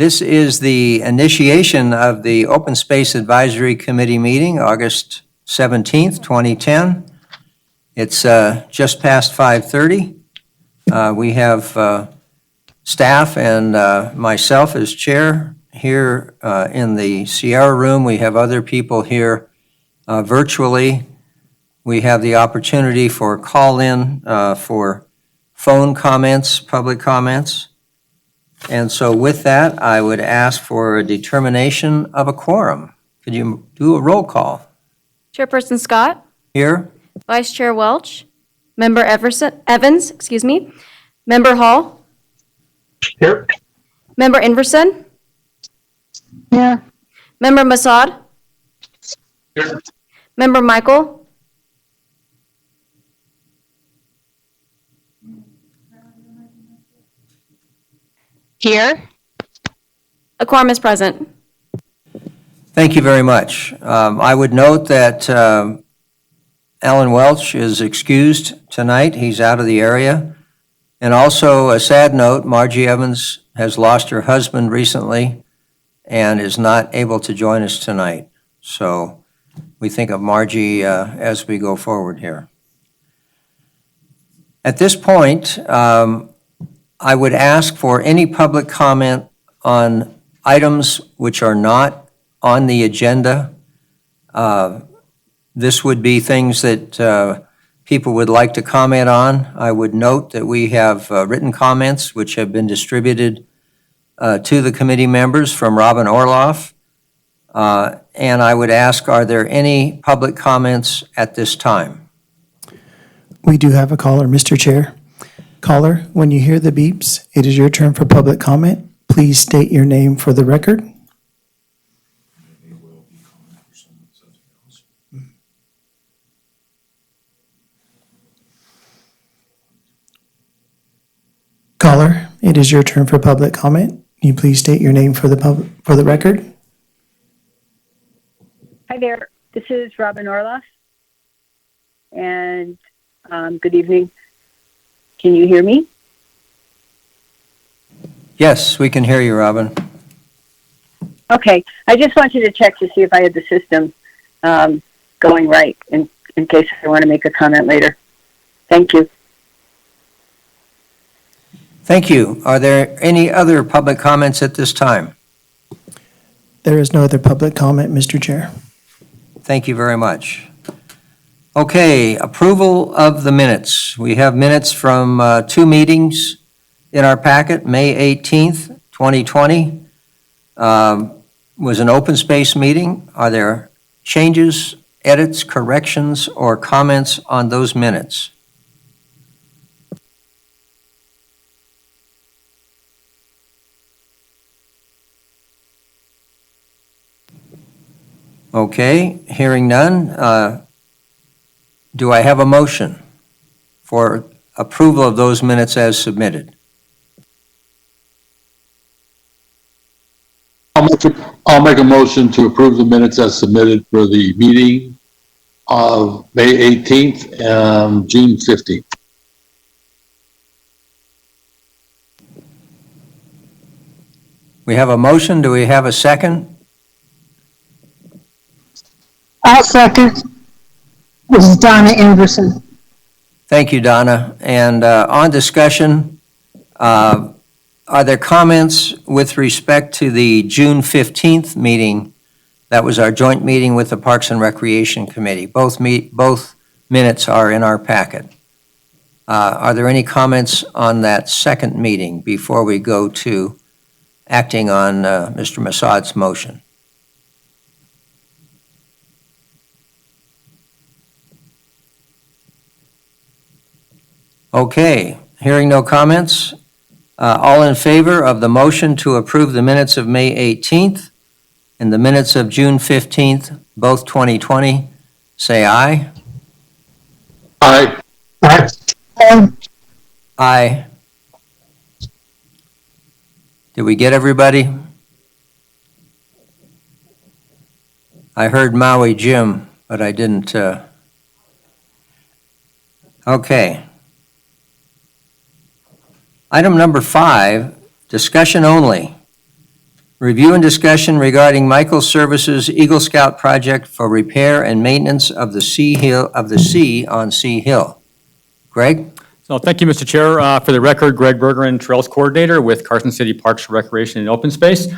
This is the initiation of the Open Space Advisory Committee meeting, August 17th, 2010. It's just past 5:30. We have staff and myself as chair here in the Sierra Room. We have other people here virtually. We have the opportunity for call-in for phone comments, public comments. And so with that, I would ask for a determination of a quorum. Could you do a roll call? Chairperson Scott, Here? Vice Chair Welch, Member Evans, Member Hall, Here. Member Inverson, Here. Member Masad, Here. Member Michael, Here. a quorum is present. Thank you very much. I would note that Alan Welch is excused tonight. He's out of the area. And also a sad note, Margie Evans has lost her husband recently and is not able to join us tonight. So we think of Margie as we go forward here. At this point, I would ask for any public comment on items which are not on the agenda. This would be things that people would like to comment on. I would note that we have written comments which have been distributed to the committee members from Robin Orloff. And I would ask, are there any public comments at this time? We do have a caller, Mr. Chair. Caller, when you hear the beeps, it is your turn for public comment. Please state your name for the record. Caller, it is your turn for public comment. Can you please state your name for the record? Hi there, this is Robin Orloff, and good evening. Can you hear me? Yes, we can hear you, Robin. Okay, I just wanted to check to see if I had the system going right in case I want to make a comment later. Thank you. Thank you. Are there any other public comments at this time? There is no other public comment, Mr. Chair. Thank you very much. Okay, approval of the minutes. We have minutes from two meetings in our packet. May 18th, 2020 was an open space meeting. Are there changes, edits, corrections, or comments on those minutes? Okay, hearing none. Do I have a motion for approval of those minutes as submitted? I'll make a motion to approve the minutes as submitted for the meeting of May 18th and June 15th. We have a motion. Do we have a second? I'll second. This is Donna Anderson. Thank you, Donna. And on discussion, are there comments with respect to the June 15th meeting? That was our joint meeting with the Parks and Recreation Committee. Both minutes are in our packet. Are there any comments on that second meeting before we go to acting on Mr. Masad's motion? Okay, hearing no comments, all in favor of the motion to approve the minutes of May 18th and the minutes of June 15th, both 2020, say aye. Aye. Aye. Aye. Did we get everybody? I heard Maui Jim, but I didn't. Okay. Item number 5, discussion only. Review and discussion regarding Michael Services Eagle Scout project for repair and maintenance of the sea on Sea Hill. Greg? So thank you, Mr. Chair. For the record, Greg Bergeron, Trails Coordinator with Carson City Parks, Recreation, and Open Space.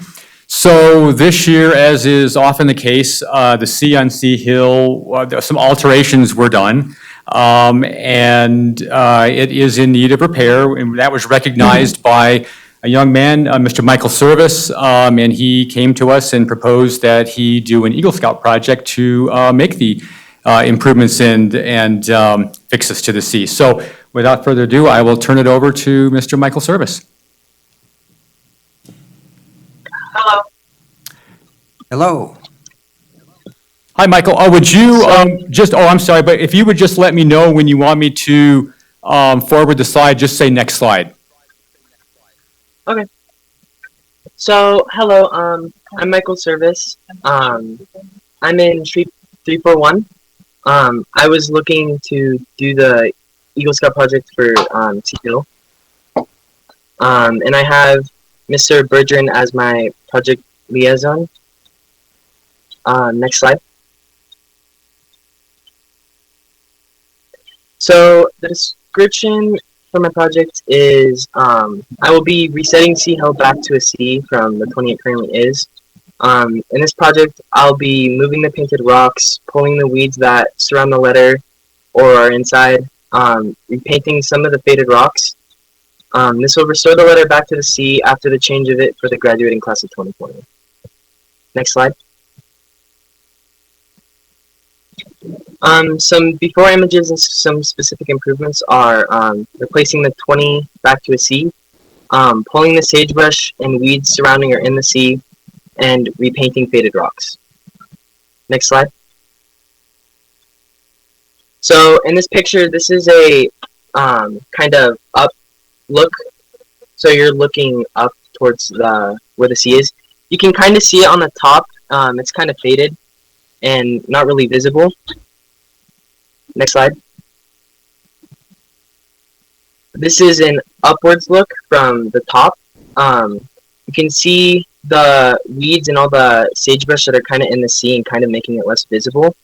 So this year, as is often the case, the sea on Sea Hill, some alterations were done. And it is in need of repair, and that was recognized by a young man, Mr. Michael Service, and he came to us and proposed that he do an Eagle Scout project to make the improvements and fixes to the sea. So without further ado, I will turn it over to Mr. Michael Service. Hello. Hi, Michael. Would you I'm sorry, but if you would just let me know when you want me to forward the slide, just say next slide. Okay. So, hello, I'm Michael Service. I'm in Street 341. I was looking to do the Eagle Scout project for Sea Hill. And I have Mr. Bergeron as my project liaison. Next slide. So, the description for my project is I will be resetting Sea Hill back to a C from the 20 it currently is. In this project, I'll be moving the painted rocks, pulling the weeds that surround the letter or are inside, repainting some of the faded rocks. This will restore the letter back to the sea after the change of it for the graduating class of 2020. Next slide. Some before images and some specific improvements are replacing the 20 back to a C, pulling the sagebrush and weeds surrounding or in the sea, and repainting faded rocks. Next slide. So in this picture, this is a kind of up look. So you're looking up towards where the sea is. You can kind of see it on the top. It's kind of faded and not really visible. Next slide. This is an upwards look from the top. You can see the weeds and all the sagebrush that are kind of in the sea and kind of making it less visible.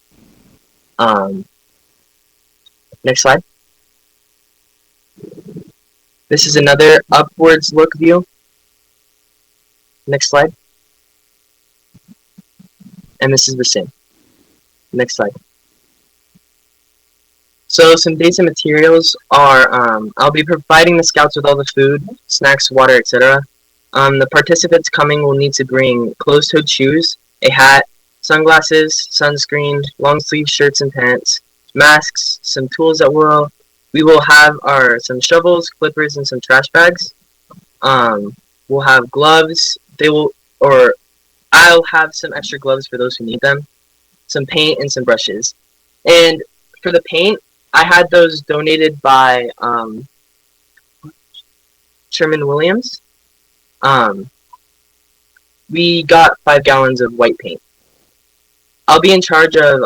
Next slide. This is another upwards look view. Next slide. And this is the same. Next slide. So some basic materials are, I'll be providing the scouts with all the food, snacks, water, etc. The participants coming will need to bring closed-toed shoes, a hat, sunglasses, sunscreen, long-sleeve shirts and pants, masks, some tools that we will have are some shovels, clippers, and some trash bags. We'll have gloves. I'll have some extra gloves for those who need them, some paint, and some brushes. And for the paint, I had those donated by Sherman Williams. We got 5 gallons of white paint. I'll be in charge of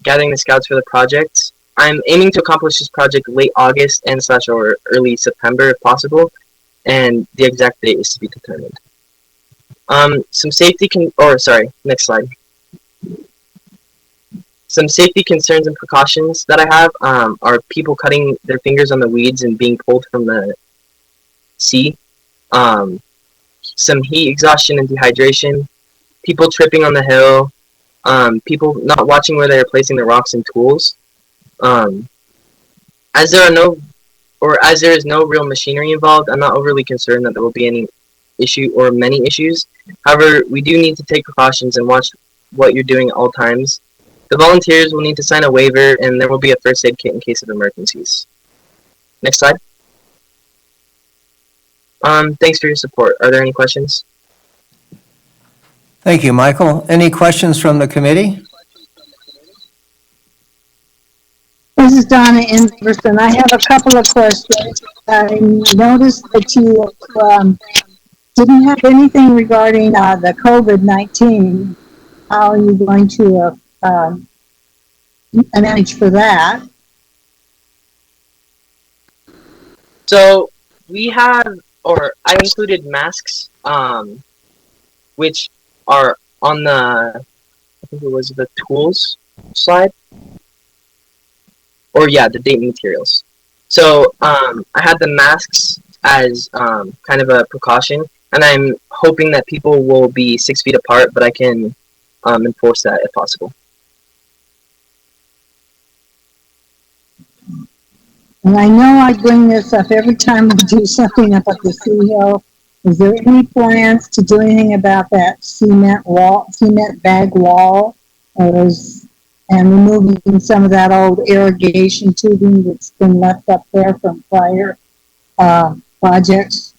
gathering the scouts for the project. I'm aiming to accomplish this project late August and / or early September if possible, and the exact date is to be determined. Some safety next slide. Some safety concerns and precautions that I have are people cutting their fingers on the weeds and being pulled from the sea. Some heat exhaustion and dehydration. People tripping on the hill. People not watching where they are placing the rocks and tools. As there is no real machinery involved, I'm not overly concerned that there will be any issue or many issues. However, we do need to take precautions and watch what you're doing at all times. The volunteers will need to sign a waiver, and there will be a first aid kit in case of emergencies. Next slide. Thanks for your support. Are there any questions? Thank you, Michael. Any questions from the committee? This is Donna Inverson. I have a couple of questions. I noticed that you didn't have anything regarding the COVID-19. How are you going to manage for that? So we have, I included masks which are on the, I think it was the tools slide. Or yeah, the date and materials. So I had the masks as kind of a precaution, and I'm hoping that people will be 6 feet apart, but I can enforce that if possible. And I know I bring this up every time we do something up at the City Hill. Is there any plans to do anything about that cement bag wall? And removing some of that old irrigation tubing that's been left up there from prior projects?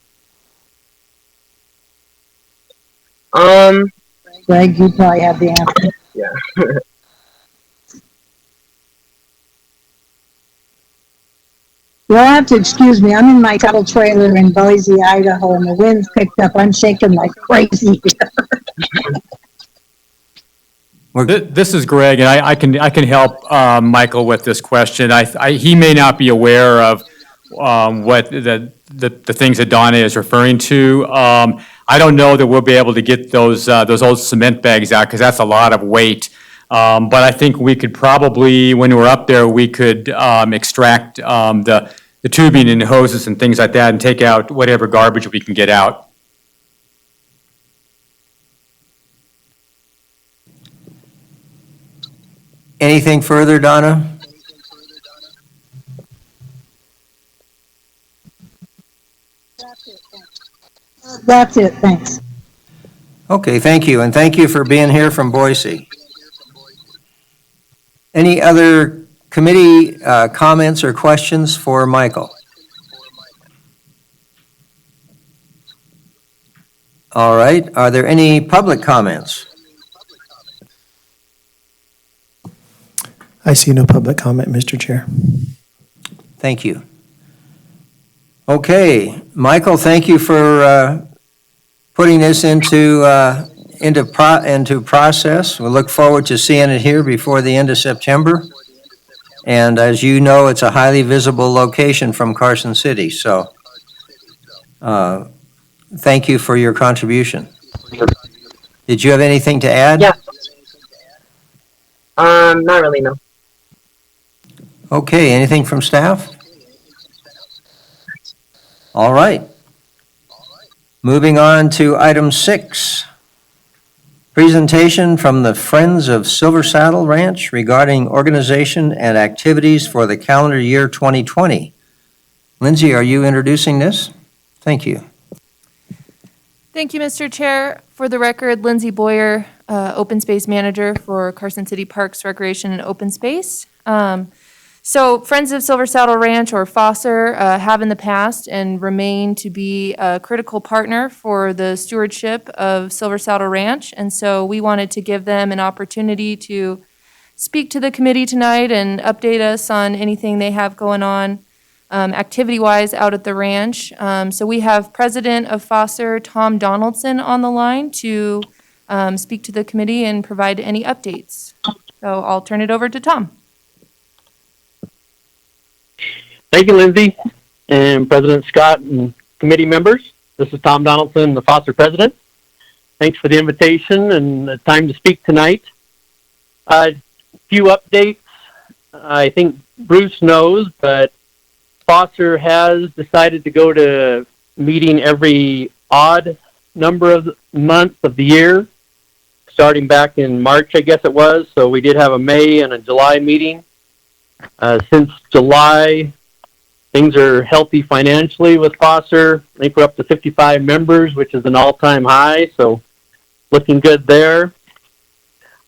Greg, you probably have the answer. Yeah. You'll have to excuse me. I'm in my cattle trailer in Boise, Idaho, and the wind's picked up. I'm shaking like crazy. This is Greg, and I can help Michael with this question. He may not be aware of what the things that Donna is referring to. I don't know that we'll be able to get those old cement bags out because that's a lot of weight. But I think we could probably, when we're up there, we could extract the tubing and hoses and things like that and take out whatever garbage we can get out. Anything further, Donna? That's it. Thanks. Okay, thank you, and thank you for being here from Boise. Any other committee comments or questions for Michael? All right, are there any public comments? I see no public comment, Mr. Chair. Thank you. Okay, Michael, thank you for putting this into process. We look forward to seeing it here before the end of September. And as you know, it's a highly visible location from Carson City. So thank you for your contribution. Did you have anything to add? Yeah. Not really, no. Okay, anything from staff? All right. Moving on to item 6. Presentation from the Friends of Silver Saddle Ranch regarding organization and activities for the calendar year 2020. Lindsay, are you introducing this? Thank you. Thank you, Mr. Chair. For the record, Lindsay Boyer, Open Space Manager for Carson City Parks, Recreation, and Open Space. So Friends of Silver Saddle Ranch, or FOSSR, have in the past and remain to be a critical partner for the stewardship of Silver Saddle Ranch. And so we wanted to give them an opportunity to speak to the committee tonight and update us on anything they have going on activity-wise out at the ranch. So we have President of FOSSR, Tom Donaldson, on the line to speak to the committee and provide any updates. So I'll turn it over to Tom. Thank you, Lindsay, and President Scott and committee members. This is Tom Donaldson, the FOSSR president. Thanks for the invitation and the time to speak tonight. A few updates. I think Bruce knows, but FOSSR has decided to go to meeting every odd number of months of the year, starting back in March, I guess it was. So we did have a May and a July meeting. Since July, things are healthy financially with FOSSR. I think we're up to 55 members, which is an all-time high, so looking good there.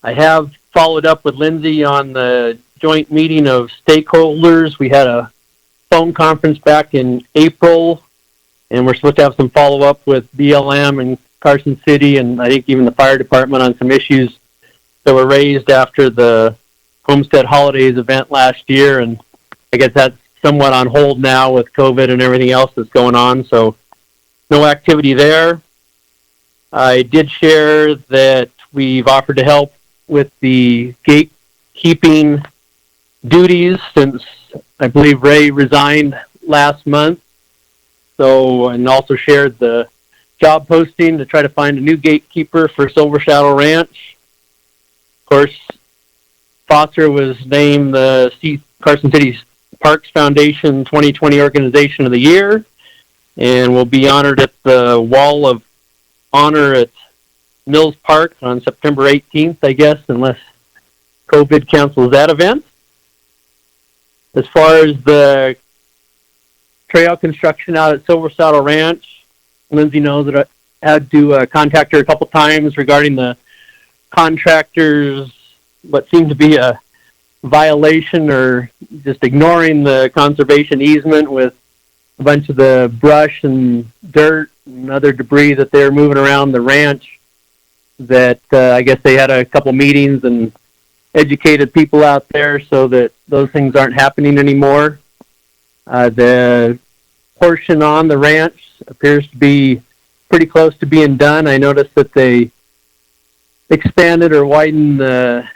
I have followed up with Lindsay on the joint meeting of stakeholders. We had a phone conference back in April, and we're supposed to have some follow-up with BLM and Carson City, and I think even the fire department on some issues that were raised after the Homestead Holidays event last year, and I guess that's somewhat on hold now with COVID and everything else that's going on, so no activity there. I did share that we've offered to help with the gatekeeping duties since I believe Ray resigned last month. So, and also shared the job posting to try to find a new gatekeeper for Silver Shadow Ranch. Of course, Foster was named the Carson City Parks Foundation 2020 Organization of the Year, and will be honored at the Wall of Honor at Mills Park on September 18th, I guess, unless COVID cancels that event. As far as the trail construction out at Silver Saddle Ranch, Lindsay knows that I had to contact her a couple times regarding the contractors, what seemed to be a violation or just ignoring the conservation easement with a bunch of the brush and dirt and other debris that they're moving around the ranch. That I guess they had a couple meetings and educated people out there so that those things aren't happening anymore. The portion on the ranch appears to be pretty close to being done. I noticed that they expanded or widened the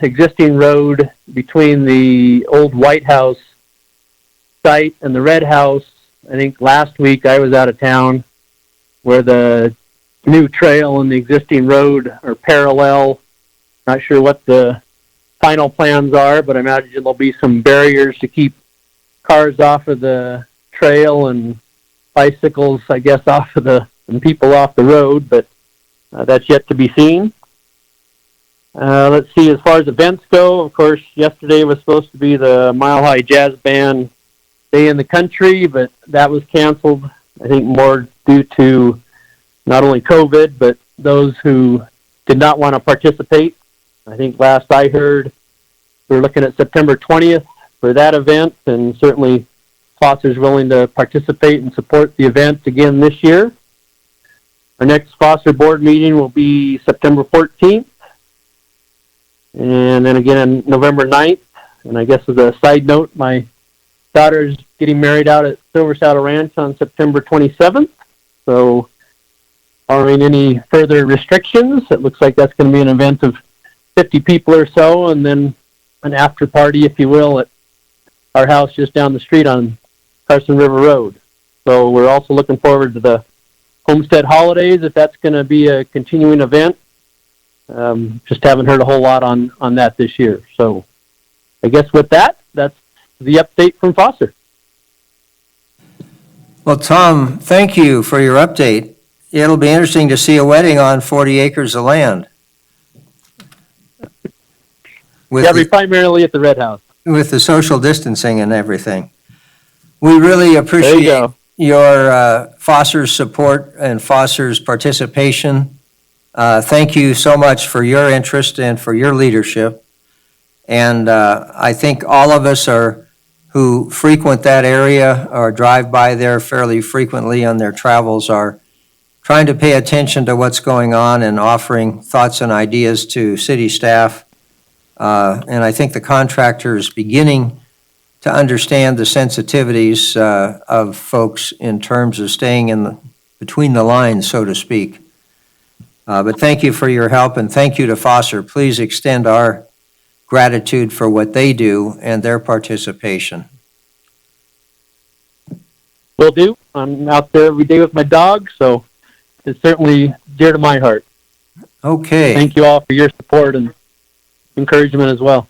existing road between the old White House site and the Red House. I think last week I was out of town, where the new trail and the existing road are parallel. Not sure what the final plans are, but I imagine there'll be some barriers to keep cars off of the trail and bicycles, I guess, and people off the road, but that's yet to be seen. Let's see, as far as events go, of course, yesterday was supposed to be the Mile High Jazz Band Day in the Country, but that was canceled, I think more due to not only COVID, but those who did not want to participate. I think last I heard, we're looking at September 20th for that event, and certainly Foster's willing to participate and support the event again this year. Our next Foster board meeting will be September 14th, and then again November 9th. And I guess as a side note, my daughter's getting married out at Silver Saddle Ranch on September 27th. So barring any further restrictions, it looks like that's going to be an event of 50 people or so, and then an after party, if you will, at our house just down the street on Carson River Road. So we're also looking forward to the Homestead holidays, if that's going to be a continuing event. Just haven't heard a whole lot on that this year. So I guess with that, that's the update from Foster. Well, Tom, thank you for your update. It'll be interesting to see a wedding on 40 acres of land. Yeah, be primarily at the Red House. With the social distancing and everything. We really appreciate your Foster's support and Foster's participation. Thank you so much for your interest and for your leadership. And I think all of us who frequent that area or drive by there fairly frequently on their travels are trying to pay attention to what's going on and offering thoughts and ideas to city staff. And I think the contractor is beginning to understand the sensitivities of folks in terms of staying between the lines, so to speak. But thank you for your help, and thank you to Foster. Please extend our gratitude for what they do and their participation. Will do. I'm out there every day with my dog, so it's certainly dear to my heart. Okay. Thank you all for your support and encouragement as well.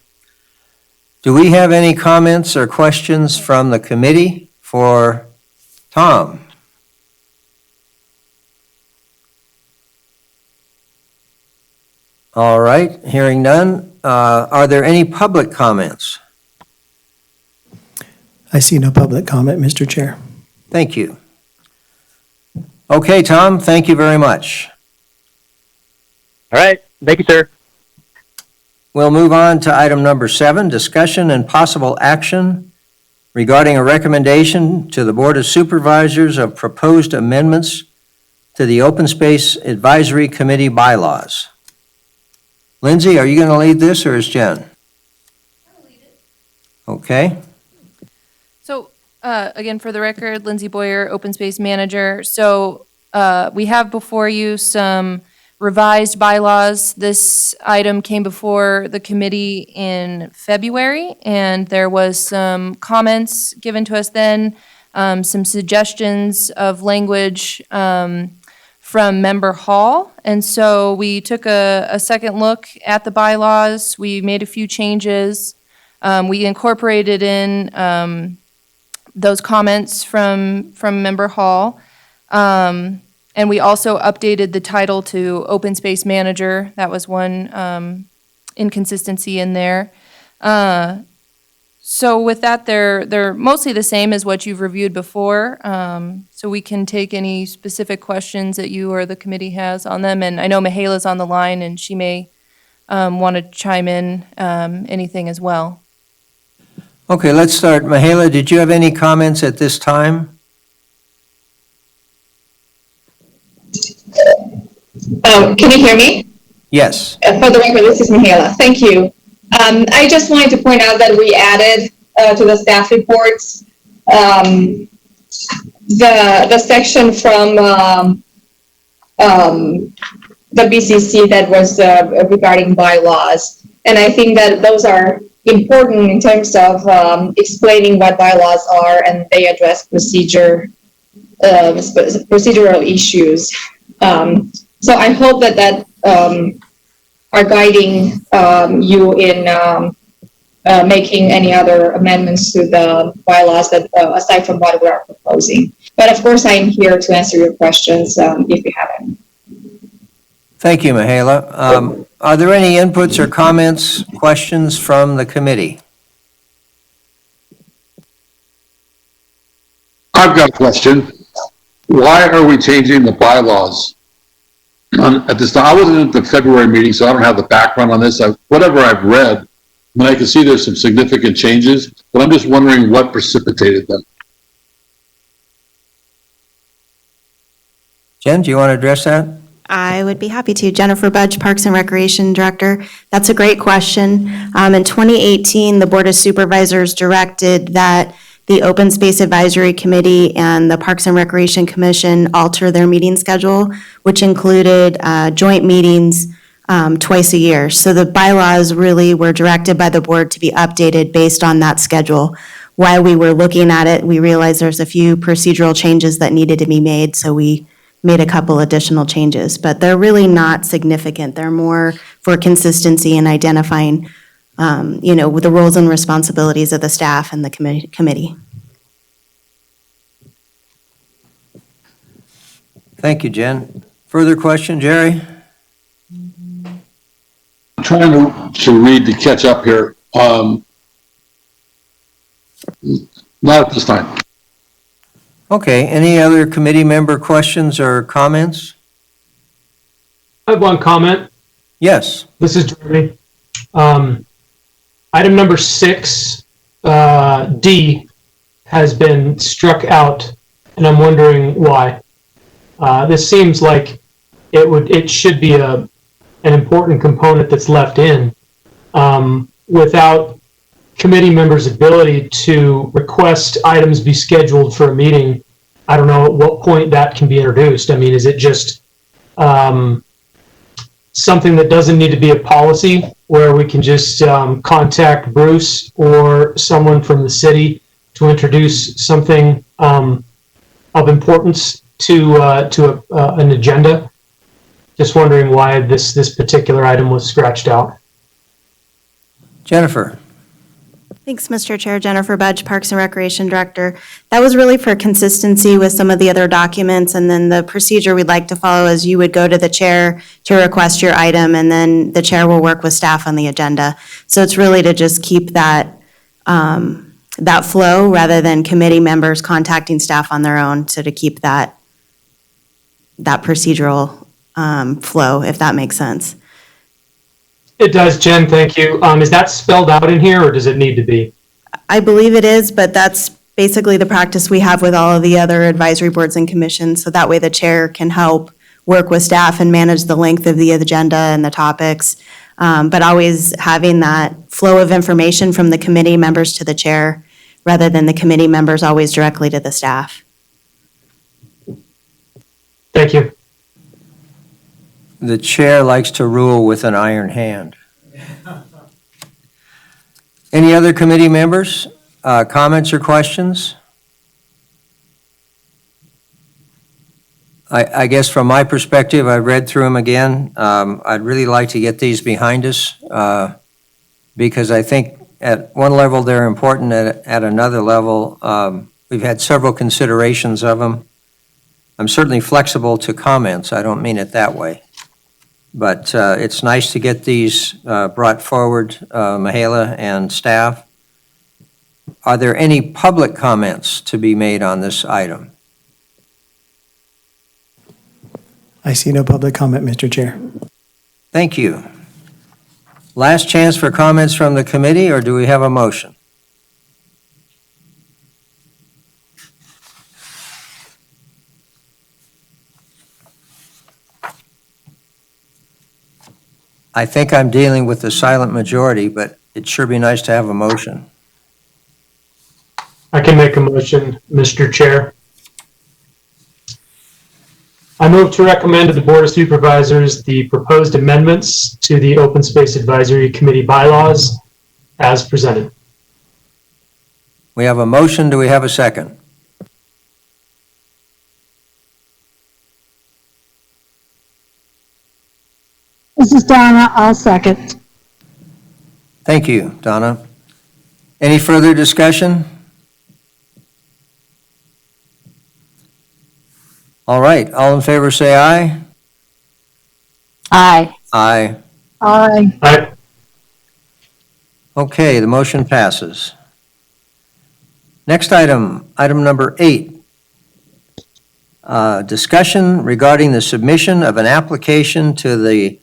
Do we have any comments or questions from the committee for Tom? All right, hearing none. Are there any public comments? I see no public comment, Mr. Chair. Thank you. Okay, Tom, thank you very much. All right, thank you, sir. We'll move on to item number 7, discussion and possible action regarding a recommendation to the Board of Supervisors of proposed amendments to the Open Space Advisory Committee bylaws. Lindsay, are you going to lead this, or is Jen? I'll lead it. Okay. So, again, for the record, Lindsay Boyer, Open Space Manager. So, we have before you some revised bylaws. This item came before the committee in February, and there was some comments given to us then some suggestions of language from Member Hall. And so we took a second look at the bylaws. We made a few changes. We incorporated in those comments from Member Hall. And we also updated the title to Open Space Manager. That was one inconsistency in there. So with that, they're mostly the same as what you've reviewed before. So we can take any specific questions that you or the committee has on them. And I know Mahela's on the line, and she may want to chime in anything as well. Okay, let's start. Mahela, did you have any comments at this time? Can you hear me? Yes. For the record, this is Mihaela. Thank you. I just wanted to point out that we added to the staff reports the section from the BCC that was regarding bylaws. And I think that those are important in terms of explaining what bylaws are, and they address procedural issues. So I hope that are guiding you in making any other amendments to the bylaws that aside from what we are proposing. But of course, I am here to answer your questions if you have any. Thank you, Mahela. Are there any inputs or comments, questions from the committee? I've got a question. Why are we changing the bylaws at this time? I wasn't at the February meeting, so I don't have the background on this. Whatever I've read, I mean, I can see there's some significant changes, but I'm just wondering what precipitated them. Jen, do you want to address that? I would be happy to. Jennifer Budge, Parks and Recreation Director. That's a great question. In 2018, the Board of Supervisors directed that the Open Space Advisory Committee and the Parks and Recreation Commission alter their meeting schedule, which included joint meetings twice a year. So the bylaws really were directed by the board to be updated based on that schedule. While we were looking at it, we realized there's a few procedural changes that needed to be made, so we made a couple additional changes, but they're really not significant. They're more for consistency and identifying, the roles and responsibilities of the staff and the committee. Thank you, Jen. Further question, Jerry? I'm trying to read to catch up here. Not at this time. Okay, any other committee member questions or comments? I have one comment. Yes. This is Jeremy. Item number 6, D, has been struck out, and I'm wondering why. This seems like it should be an important component that's left in. Without committee members' ability to request items be scheduled for a meeting, I don't know at what point that can be introduced. I mean, is it just something that doesn't need to be a policy where we can just contact Bruce or someone from the city to introduce something of importance to an agenda? Just wondering why this particular item was scratched out. Jennifer. Thanks, Mr. Chair. Jennifer Budge, Parks and Recreation Director. That was really for consistency with some of the other documents, and then the procedure we'd like to follow is you would go to the chair to request your item, and then the chair will work with staff on the agenda. So it's really to just keep that flow rather than committee members contacting staff on their own, so to keep that procedural flow, if that makes sense. It does, Jen, thank you. Is that spelled out in here, or does it need to be? I believe it is, but that's basically the practice we have with all of the other advisory boards and commissions, so that way the chair can help work with staff and manage the length of the agenda and the topics, but always having that flow of information from the committee members to the chair, rather than the committee members always directly to the staff. Thank you. The chair likes to rule with an iron hand. Any other committee members, comments or questions? I guess from my perspective, I read through them again. I'd really like to get these behind us because I think at one level they're important, at another level, we've had several considerations of them. I'm certainly flexible to comments. I don't mean it that way. But it's nice to get these brought forward, Michaela and staff. Are there any public comments to be made on this item? I see no public comment, Mr. Chair. Thank you. Last chance for comments from the committee, or do we have a motion? I think I'm dealing with the silent majority, but it'd sure be nice to have a motion. I can make a motion, Mr. Chair. I move to recommend to the Board of Supervisors the proposed amendments to the Open Space Advisory Committee bylaws as presented. We have a motion. Do we have a second? This is Donna. I'll second. Thank you, Donna. Any further discussion? All right, all in favor say aye. Aye. Aye. Aye. Aye. Okay, the motion passes. Next item, item number 8. Discussion regarding the submission of an application to the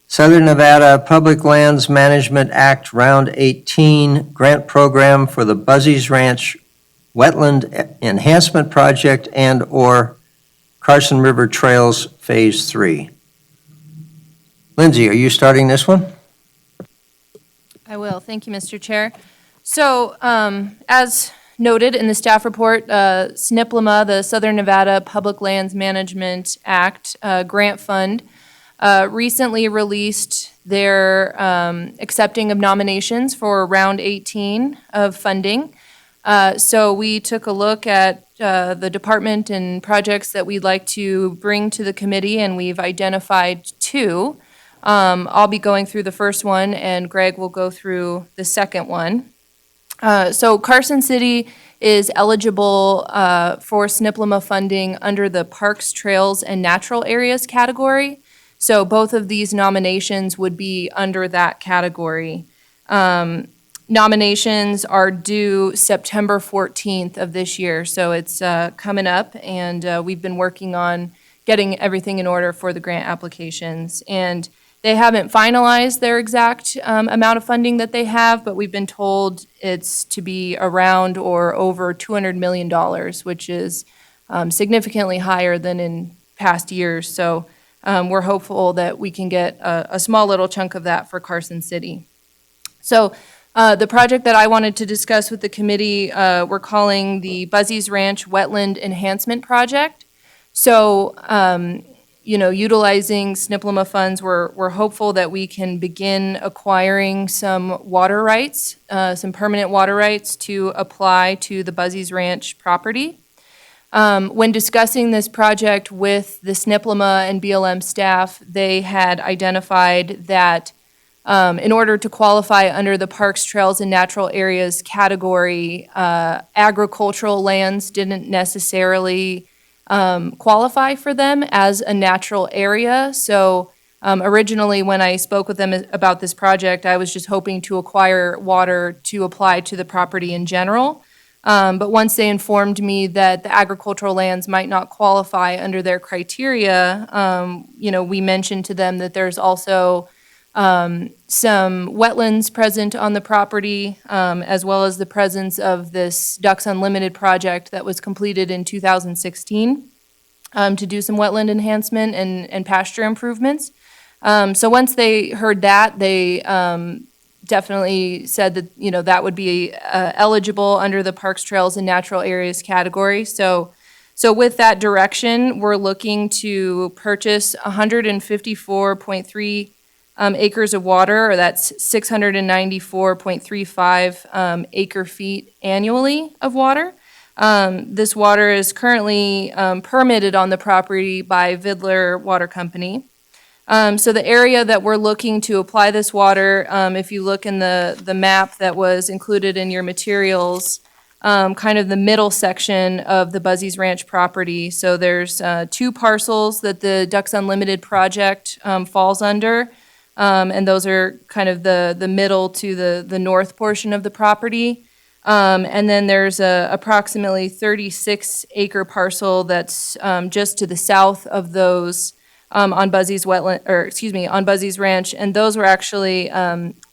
Southern Nevada Public Lands Management Act Round 18 grant program for the Buzzies Ranch Wetland Enhancement Project and/or Carson River Trails Phase 3. Lindsay, are you starting this one? I will. Thank you, Mr. Chair. So, as noted in the staff report, SNPLMA, the Southern Nevada Public Lands Management Act grant fund, recently released their accepting of nominations for round 18 of funding. So we took a look at the department and projects that we'd like to bring to the committee, and we've identified 2. I'll be going through the first one, and Greg will go through the second one. So Carson City is eligible for SNPLMA funding under the Parks, Trails, and Natural Areas category. So both of these nominations would be under that category. Nominations are due September 14th of this year, so it's coming up, and we've been working on getting everything in order for the grant applications. And they haven't finalized their exact amount of funding that they have, but we've been told it's to be around or over $200 million, which is significantly higher than in past years. So we're hopeful that we can get a small little chunk of that for Carson City. So the project that I wanted to discuss with the committee, we're calling the Buzzies Ranch Wetland Enhancement Project. So, utilizing SNPLMA funds, we're hopeful that we can begin acquiring some water rights, some permanent water rights to apply to the Buzzies Ranch property. When discussing this project with the SNPLMA and BLM staff, they had identified that in order to qualify under the Parks, Trails, and Natural Areas category, agricultural lands didn't necessarily qualify for them as a natural area. So originally, when I spoke with them about this project, I was just hoping to acquire water to apply to the property in general. But once they informed me that the agricultural lands might not qualify under their criteria, we mentioned to them that there's also some wetlands present on the property, as well as the presence of this Ducks Unlimited project that was completed in 2016 to do some wetland enhancement and pasture improvements. So once they heard that, they definitely said that, that would be eligible under the Parks, Trails, and Natural Areas category. So with that direction, we're looking to purchase 154.3 acres of water, or that's 694.35 acre feet annually of water. This water is currently permitted on the property by Vidler Water Company. So the area that we're looking to apply this water, if you look in the map that was included in your materials, kind of the middle section of the Buzzy's Ranch property. So there's 2 parcels that the Ducks Unlimited project falls under, and those are kind of the middle to the north portion of the property. And then there's a approximately 36-acre parcel that's just to the south of those on Buzzy's on Buzzy's Ranch, and those were actually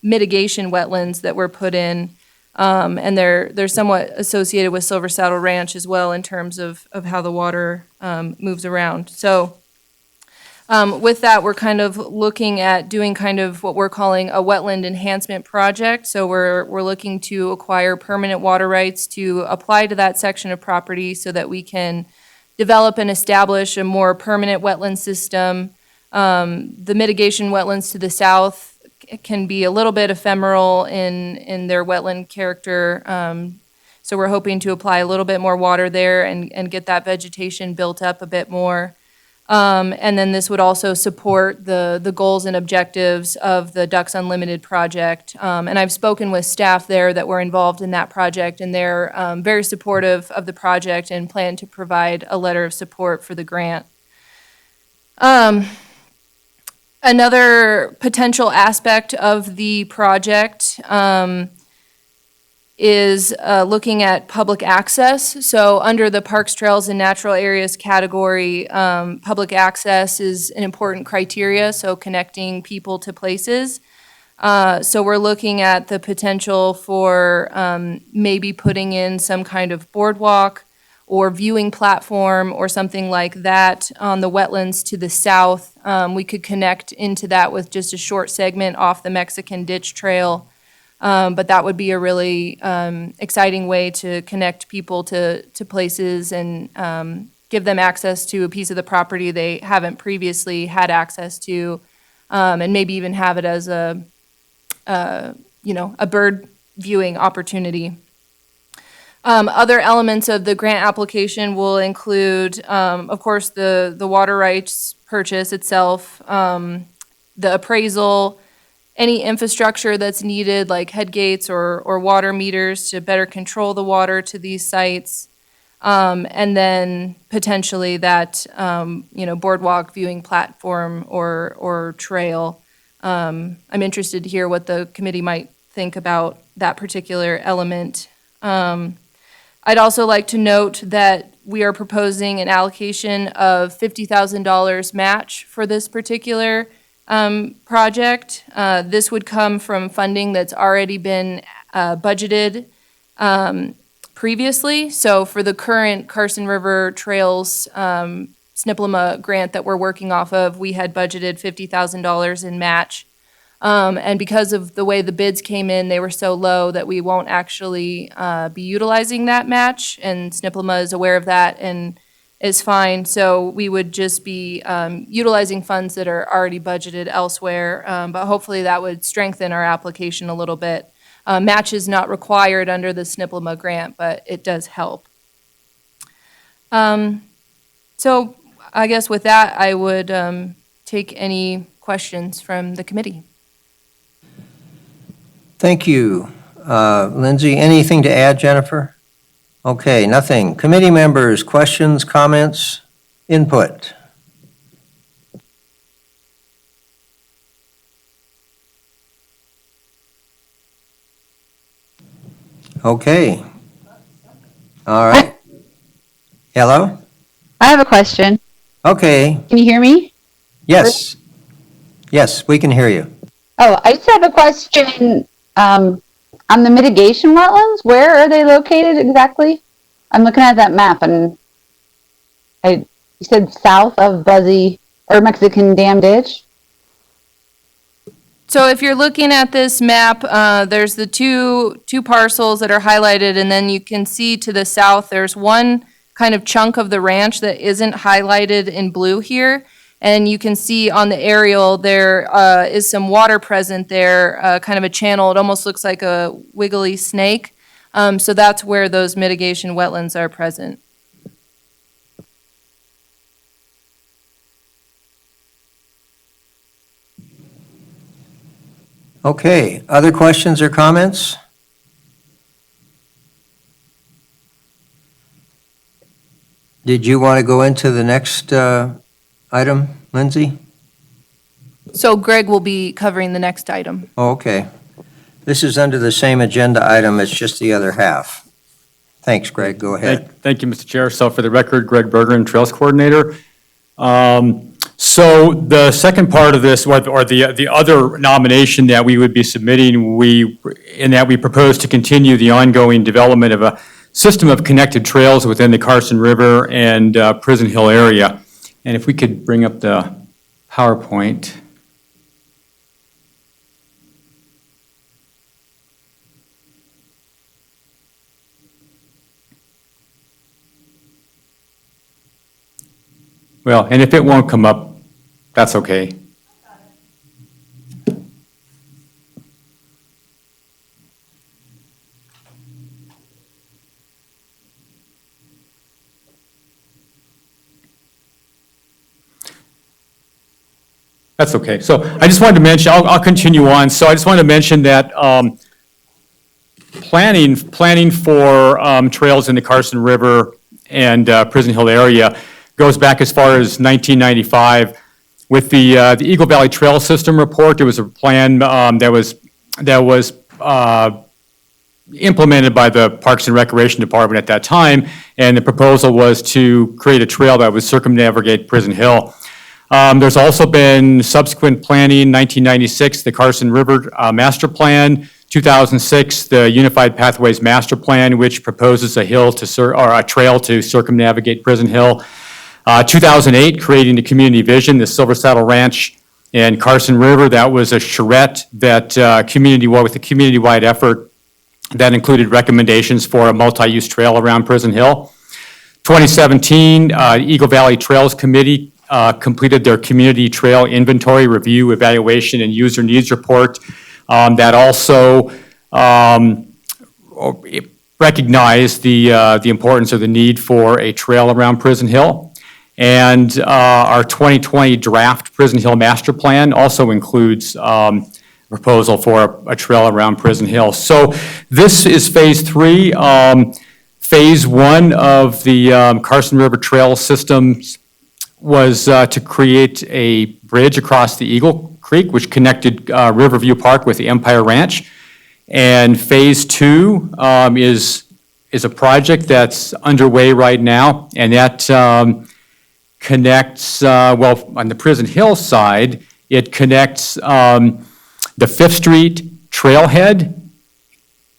mitigation wetlands that were put in. And they're somewhat associated with Silver Saddle Ranch as well in terms of how the water moves around. So with that, we're kind of looking at doing kind of what we're calling a wetland enhancement project. So we're looking to acquire permanent water rights to apply to that section of property so that we can develop and establish a more permanent wetland system. The mitigation wetlands to the south can be a little bit ephemeral in their wetland character. So we're hoping to apply a little bit more water there and get that vegetation built up a bit more. And then this would also support the goals and objectives of the Ducks Unlimited project. And I've spoken with staff there that were involved in that project, and they're very supportive of the project and plan to provide a letter of support for the grant. Another potential aspect of the project is looking at public access. So under the Parks, Trails, and Natural Areas category, public access is an important criteria, so connecting people to places. So we're looking at the potential for maybe putting in some kind of boardwalk or viewing platform or something like that on the wetlands to the south. We could connect into that with just a short segment off the Mexican Ditch Trail. But that would be a really exciting way to connect people to places and give them access to a piece of the property they haven't previously had access to, and maybe even have it as a bird viewing opportunity. Other elements of the grant application will include, of course, the water rights purchase itself, the appraisal, any infrastructure that's needed, like head gates or water meters to better control the water to these sites, and then potentially that boardwalk viewing platform or trail. I'm interested to hear what the committee might think about that particular element. I'd also like to note that we are proposing an allocation of $50,000 match for this particular project. This would come from funding that's already been budgeted previously. So for the current Carson River Trails SNPLMA grant that we're working off of, we had budgeted $50,000 in match. And because of the way the bids came in, they were so low that we won't actually be utilizing that match. And SNPLMA is aware of that and is fine. So we would just be utilizing funds that are already budgeted elsewhere. But hopefully that would strengthen our application a little bit. Match is not required under the SNPLMA grant, but it does help. So I guess with that, I would take any questions from the committee. Thank you. Lindsay, anything to add, Jennifer? Okay, nothing. Committee members, questions, comments, input? Okay. All right. Hello? I have a question. Okay. Can you hear me? Yes. Yes, we can hear you. Oh, I just have a question on the mitigation wetlands. Where are they located exactly? I'm looking at that map and you said south of Buzzy or Mexican Dam Ditch. So if you're looking at this map, there's the two parcels that are highlighted, and then you can see to the south, there's one kind of chunk of the ranch that isn't highlighted in blue here. And you can see on the aerial, there is some water present there, kind of a channel. It almost looks like a wiggly snake. So that's where those mitigation wetlands are present. Okay, other questions or comments? Did you want to go into the next item, Lindsay? So Greg will be covering the next item. Oh, okay. This is under the same agenda item, it's just the other half. Thanks, Greg, go ahead. Thank you, Mr. Chair. So for the record, Greg Bergeron, Trails Coordinator. So the second part of this, or the other nomination that we would be submitting, in that we propose to continue the ongoing development of a system of connected trails within the Carson River and Prison Hill area. And if we could bring up the PowerPoint. Well, and if it won't come up, that's okay. That's okay. So I just wanted to mention, I'll continue on. So I just wanted to mention that planning for trails in the Carson River and Prison Hill area goes back as far as 1995. With the Eagle Valley Trail System report, there was a plan that was implemented by the Parks and Recreation Department at that time, and the proposal was to create a trail that would circumnavigate Prison Hill. There's also been subsequent planning, 1996, the Carson River Master Plan, 2006, the Unified Pathways Master Plan, which proposes a trail to circumnavigate Prison Hill. 2008, creating the community vision, the Silver Saddle Ranch and Carson River. That was a charrette that with a community-wide effort that included recommendations for a multi-use trail around Prison Hill. 2017, Eagle Valley Trails Committee completed their community trail inventory review, evaluation, and user needs report that also recognized the importance of the need for a trail around Prison Hill. And our 2020 draft Prison Hill Master Plan also includes a proposal for a trail around Prison Hill. So this is phase 3. Phase 1 of the Carson River Trail Systems was to create a bridge across the Eagle Creek, which connected Riverview Park with the Empire Ranch. And phase 2 is a project that's underway right now, and that connects, on the Prison Hill side, it connects the 5th Street trailhead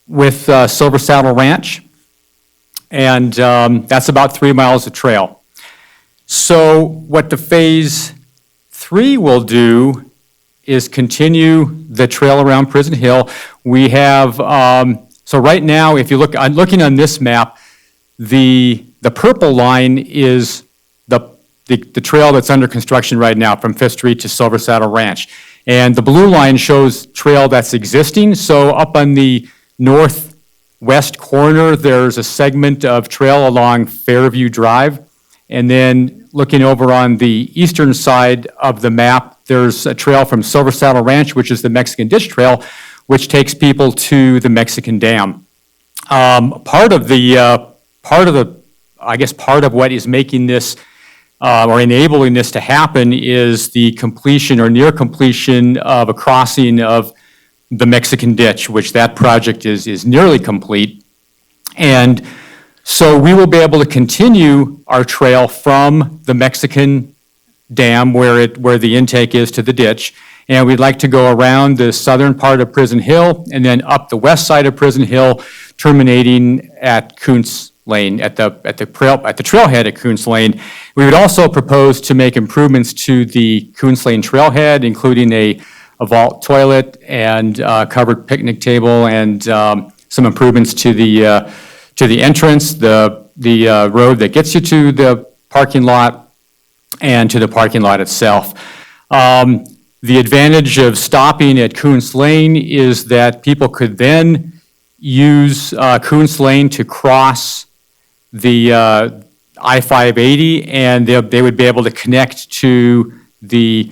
with Silver Saddle Ranch, and that's about 3 miles of trail. So what the phase 3 will do is continue the trail around Prison Hill. We have, so right now, if you look, I'm looking on this map, the purple line is the trail that's under construction right now from 5th Street to Silver Saddle Ranch. And the blue line shows trail that's existing. So up on the northwest corner, there's a segment of trail along Fairview Drive. And then looking over on the eastern side of the map, there's a trail from Silver Saddle Ranch, which is the Mexican Ditch Trail, which takes people to the Mexican Dam. Part of what is making this or enabling this to happen is the completion or near completion of a crossing of the Mexican Ditch, which that project is nearly complete. And so we will be able to continue our trail from the Mexican Dam where the intake is to the ditch. And we'd like to go around the southern part of Prison Hill and then up the west side of Prison Hill, terminating at Kuntz Lane, at the trailhead at Kuntz Lane. We would also propose to make improvements to the Kuntz Lane trailhead, including a vault toilet and covered picnic table, and some improvements to the entrance, the road that gets you to the parking lot, and to the parking lot itself. The advantage of stopping at Kuntz Lane is that people could then use Coons Lane to cross the I-580, and they would be able to connect to the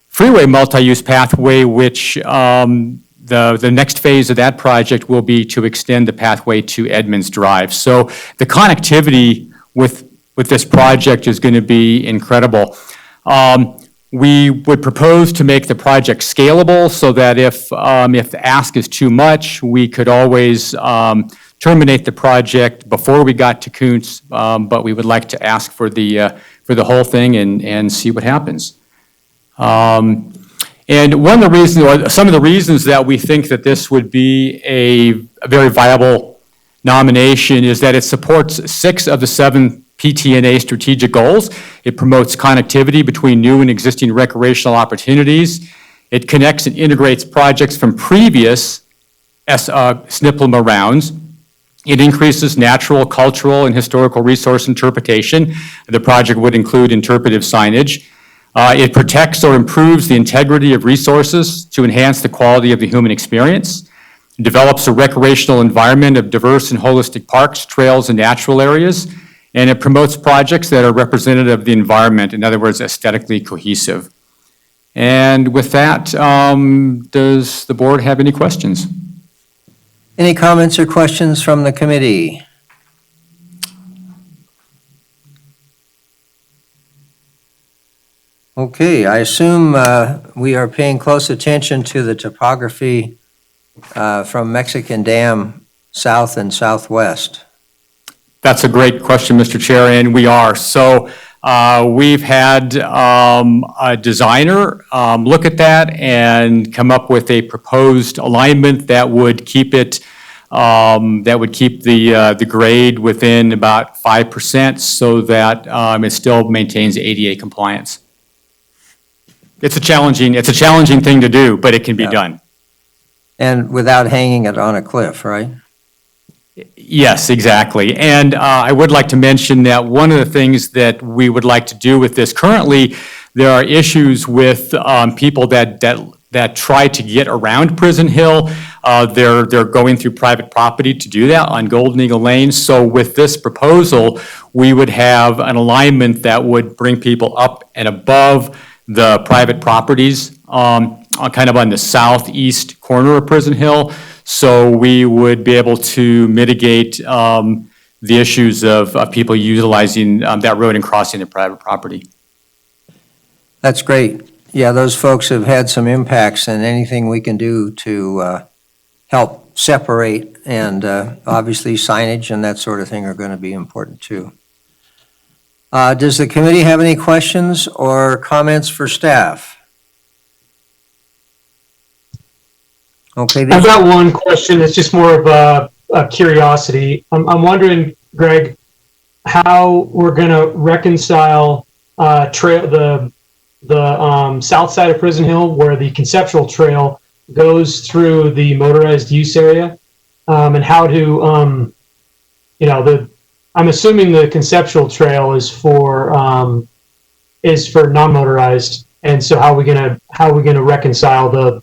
freeway multi-use pathway, which the next phase of that project will be to extend the pathway to Edmonds Drive. So the connectivity with this project is going to be incredible. We would propose to make the project scalable so that if the ask is too much, we could always terminate the project before we got to Kuntz, but we would like to ask for the whole thing and see what happens. And one of the reasons, or some of the reasons that we think that this would be a very viable nomination is that it supports 6 of the 7 PTNA strategic goals. It promotes connectivity between new and existing recreational opportunities. It connects and integrates projects from previous SNPLMA rounds. It increases natural, cultural, and historical resource interpretation. The project would include interpretive signage. It protects or improves the integrity of resources to enhance the quality of the human experience. It develops a recreational environment of diverse and holistic parks, trails, and natural areas. And it promotes projects that are representative of the environment, in other words, aesthetically cohesive. And with that, does the board have any questions? Any comments or questions from the committee? Okay, I assume we are paying close attention to the topography from Mexican Dam south and southwest. That's a great question, Mr. Chair, and we are. So we've had a designer look at that and come up with a proposed alignment that would keep it, the grade within about 5% so that it still maintains ADA compliance. It's a challenging thing to do, but it can be done. And without hanging it on a cliff, right? Yes, exactly. And I would like to mention that one of the things that we would like to do with this, currently, there are issues with people that try to get around Prison Hill. They're going through private property to do that on Golden Eagle Lane. So with this proposal, we would have an alignment that would bring people up and above the private properties, kind of on the southeast corner of Prison Hill. So we would be able to mitigate the issues of people utilizing that road and crossing their private property. That's great. Yeah, those folks have had some impacts, and anything we can do to help separate, and obviously signage and that sort of thing are going to be important too. Does the committee have any questions or comments for staff? Okay. I've got one question. It's just more of a curiosity. I'm wondering, Greg, how we're going to reconcile the south side of Prison Hill, where the conceptual trail goes through the motorized use area, and how to, I'm assuming the conceptual trail is for non-motorized, and so how are we gonna reconcile the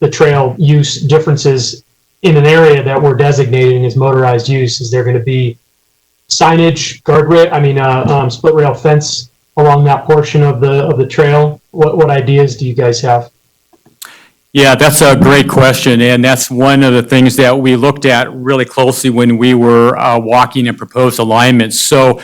trail use differences in an area that we're designating as motorized use? Is there going to be signage, guardrail, split rail fence along that portion of the trail? What ideas do you guys have? Yeah, that's a great question, and that's one of the things that we looked at really closely when we were walking and proposed alignments. So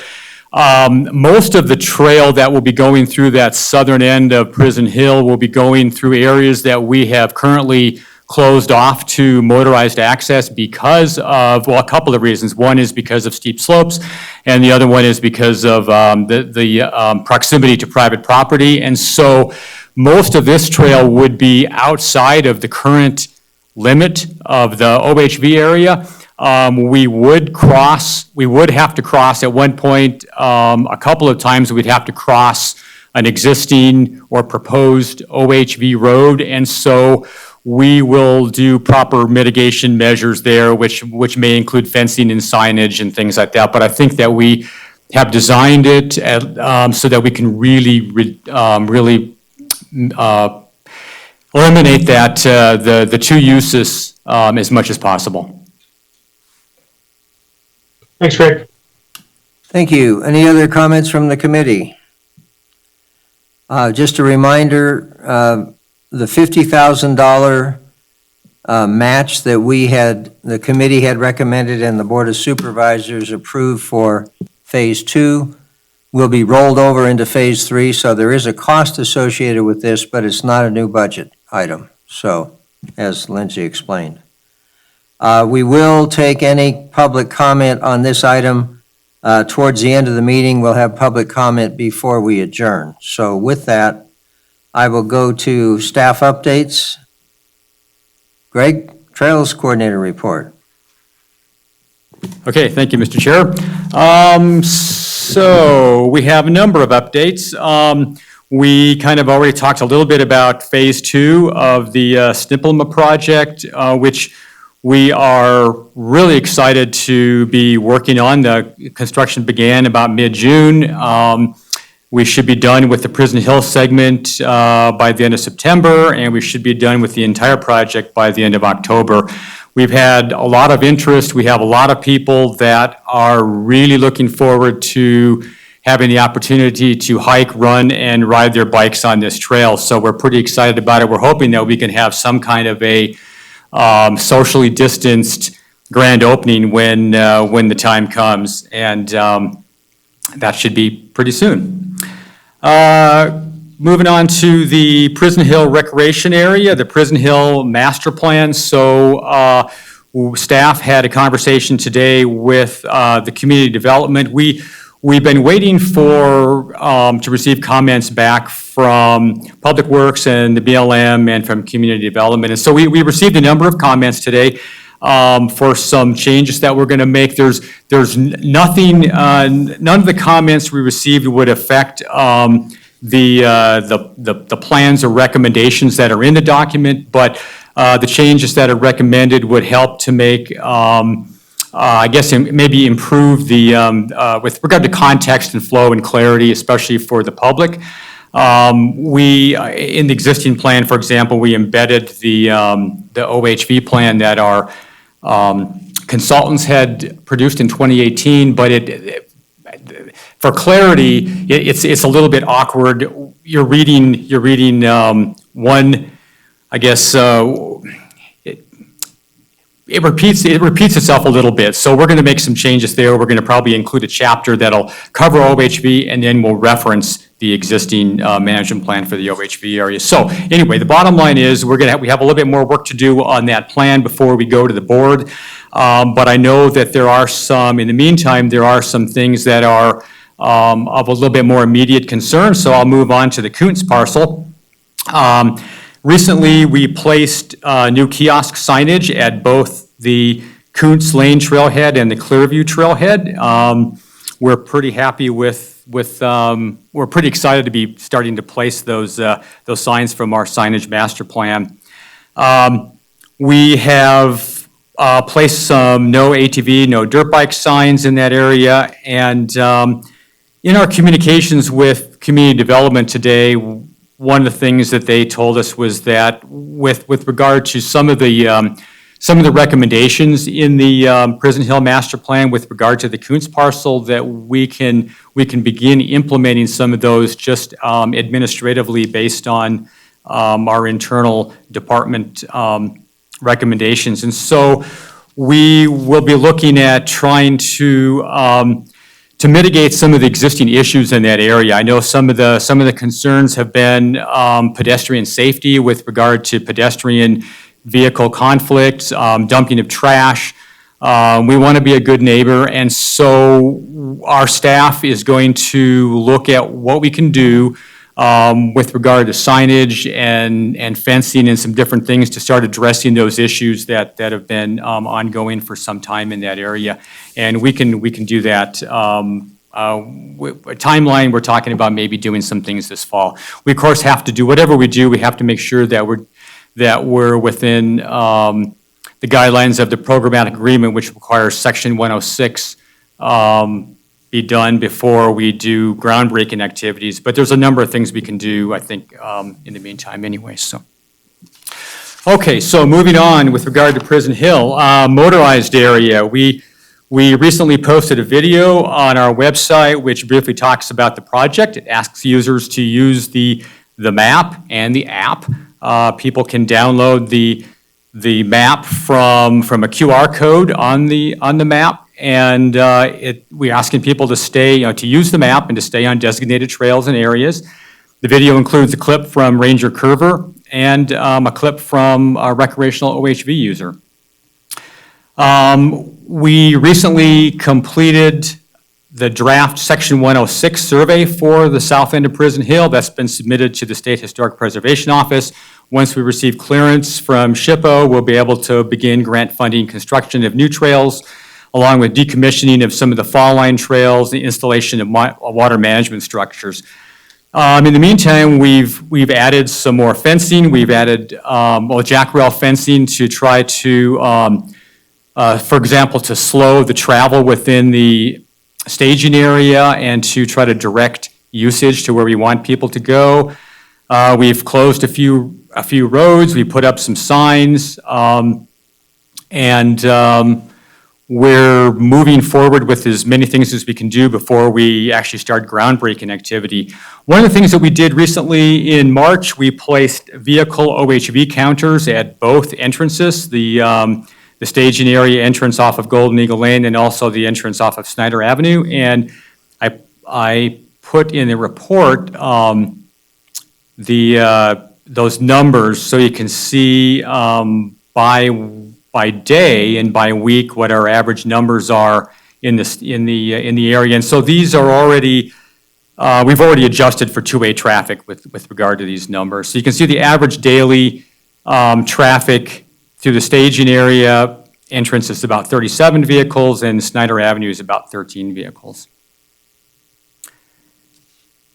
most of the trail that will be going through that southern end of Prison Hill will be going through areas that we have currently closed off to motorized access because of, well, a couple of reasons. One is because of steep slopes, and the other one is because of the proximity to private property. And so most of this trail would be outside of the current limit of the OHV area. We would have to cross at one point, a couple of times we'd have to cross an existing or proposed OHV road. And so we will do proper mitigation measures there, which may include fencing and signage and things like that. But I think that we have designed it so that we can really eliminate that the two uses as much as possible. Thanks, Greg. Thank you. Any other comments from the committee? Just a reminder, the $50,000 match that the committee had recommended and the Board of Supervisors approved for Phase 2 will be rolled over into Phase 3, so there is a cost associated with this, but it's not a new budget item, so, as Lindsay explained. We will take any public comment on this item towards the end of the meeting. We'll have public comment before we adjourn. So with that, I will go to staff updates. Greg, Trails Coordinator report. Okay, thank you, Mr. Chair. So we have a number of updates. We kind of already talked a little bit about Phase 2 of the Snippelma project, which we are really excited to be working on. The construction began about mid-June. We should be done with the Prison Hill segment by the end of September, and we should be done with the entire project by the end of October. We've had a lot of interest. We have a lot of people that are really looking forward to having the opportunity to hike, run, and ride their bikes on this trail. So we're pretty excited about it. We're hoping that we can have some kind of a socially distanced grand opening when the time comes, and that should be pretty soon. Moving on to the Prison Hill Recreation Area, the Prison Hill Master Plan. So staff had a conversation today with the community development. We've been waiting for to receive comments back from Public Works and the BLM and from community development. And so we received a number of comments today for some changes that we're going to make. There's nothing, none of the comments we received would affect the plans or recommendations that are in the document, but the changes that are recommended would help to make, I guess, maybe improve the, with regard to context and flow and clarity, especially for the public. In the existing plan, for example, we embedded the OHV plan that our consultants had produced in 2018, but for clarity, it's a little bit awkward. You're reading one, I guess, it repeats itself a little bit. So we're going to make some changes there. We're going to probably include a chapter that'll cover OHV, and then we'll reference the existing management plan for the OHV area. So anyway, the bottom line is we have a little bit more work to do on that plan before we go to the board. But I know that in the meantime, there are some things that are of a little bit more immediate concern. So I'll move on to the Koontz parcel. Recently, we placed new kiosk signage at both the Koontz Lane Trailhead and the Clearview Trailhead. We're pretty happy we're pretty excited to be starting to place those signs from our signage master plan. We have placed some no ATV, no dirt bike signs in that area, and in our communications with community development today, one of the things that they told us was that with regard to some of the recommendations in the Prison Hill Master Plan with regard to the Koontz parcel, that we can begin implementing some of those just administratively based on our internal department recommendations. And so we will be looking at trying to mitigate some of the existing issues in that area. I know some of the concerns have been pedestrian safety with regard to pedestrian vehicle conflicts, dumping of trash. We want to be a good neighbor, and so our staff is going to look at what we can do with regard to signage and fencing and some different things to start addressing those issues that have been ongoing for some time in that area. And we can do that. A timeline, we're talking about maybe doing some things this fall. We, of course, have to do whatever we do. We have to make sure that we're within the guidelines of the programmatic agreement, which requires Section 106 be done before we do groundbreaking activities. But there's a number of things we can do, I think, in the meantime anyway. So, okay, so moving on with regard to Prison Hill, motorized area. We recently posted a video on our website which briefly talks about the project. It asks users to use the map and the app. People can download the map from a QR code on the map, and we're asking people to stay, to use the map and to stay on designated trails and areas. The video includes a clip from Ranger Curver and a clip from a recreational OHV user. We recently completed the draft Section 106 survey for the south end of Prison Hill. That's been submitted to the State Historic Preservation Office. Once we receive clearance from SHPO, we'll be able to begin grant funding construction of new trails, along with decommissioning of some of the fall line trails, the installation of water management structures. In the meantime, we've added some more fencing. We've added jack rail fencing to try to, for example, to slow the travel within the staging area and to try to direct usage to where we want people to go. We've closed a few roads. We put up some signs, and we're moving forward with as many things as we can do before we actually start groundbreaking activity. One of the things that we did recently in March, we placed vehicle OHV counters at both entrances, the staging area entrance off of Golden Eagle Lane and also the entrance off of Snyder Avenue. And I put in the report those numbers so you can see by day and by week what our average numbers are in the area. And so these are already we've already adjusted for two-way traffic with regard to these numbers. So you can see the average daily traffic through the staging area entrance is about 37 vehicles, and Snyder Avenue is about 13 vehicles.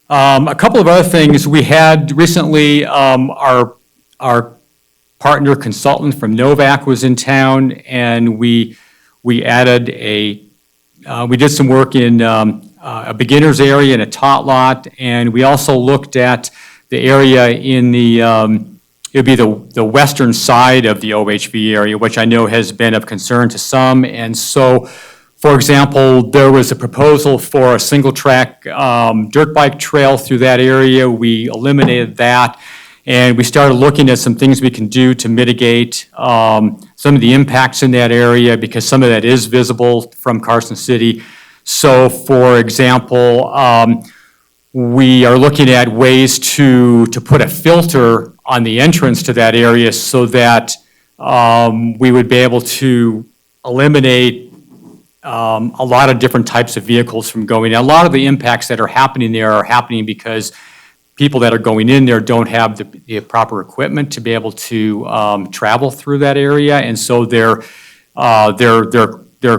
A couple of other things. We had recently our partner consultant from Novak was in town, and we added we did some work in a beginner's area and a tot lot, and we also looked at the area in the it would be the western side of the OHV area, which I know has been of concern to some. And so, for example, there was a proposal for a single track dirt bike trail through that area. We eliminated that, and we started looking at some things we can do to mitigate some of the impacts in that area, because some of that is visible from Carson City. So, for example, we are looking at ways to put a filter on the entrance to that area so that we would be able to eliminate a lot of different types of vehicles from going in. A lot of the impacts that are happening there are happening because people that are going in there don't have the proper equipment to be able to travel through that area, and so they're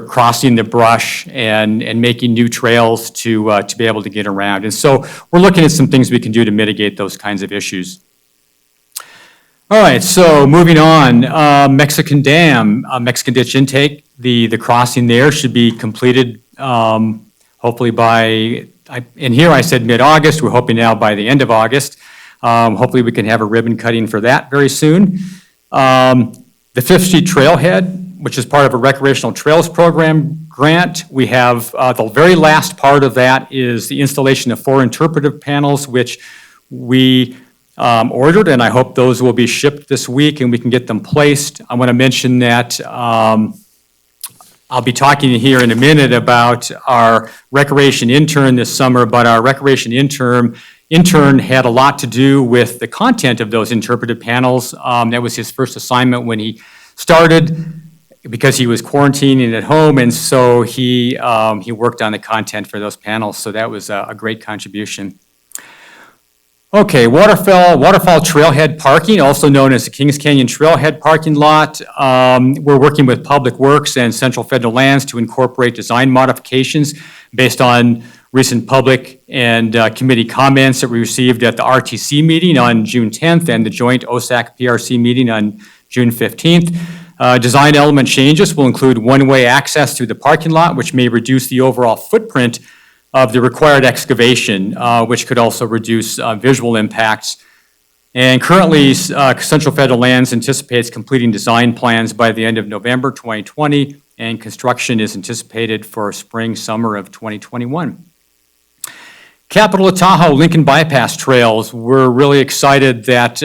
crossing the brush and making new trails to be able to get around. And so we're looking at some things we can do to mitigate those kinds of issues. All right, so moving on, Mexican Dam, Mexican Ditch Intake, the crossing there should be completed hopefully by, and here I said mid-August, we're hoping now by the end of August. Hopefully we can have a ribbon cutting for that very soon. The Fifth Street Trailhead, which is part of a recreational trails program grant. We have the very last part of that is the installation of 4 interpretive panels, which we ordered, and I hope those will be shipped this week and we can get them placed. I want to mention that I'll be talking here in a minute about our recreation intern this summer, but our recreation intern had a lot to do with the content of those interpretive panels. That was his first assignment when he started, because he was quarantining at home, and so he worked on the content for those panels, so that was a great contribution. Okay, Waterfall Trailhead Parking, also known as the Kings Canyon Trailhead Parking Lot. We're working with Public Works and Central Federal Lands to incorporate design modifications based on recent public and committee comments that we received at the RTC meeting on June 10th and the joint OSAC PRC meeting on June 15th. Design element changes will include one-way access through the parking lot, which may reduce the overall footprint of the required excavation, which could also reduce visual impacts. And currently, Central Federal Lands anticipates completing design plans by the end of November 2020 and construction is anticipated for spring, summer of 2021. Capital of Tahoe Lincoln Bypass Trails, we're really excited that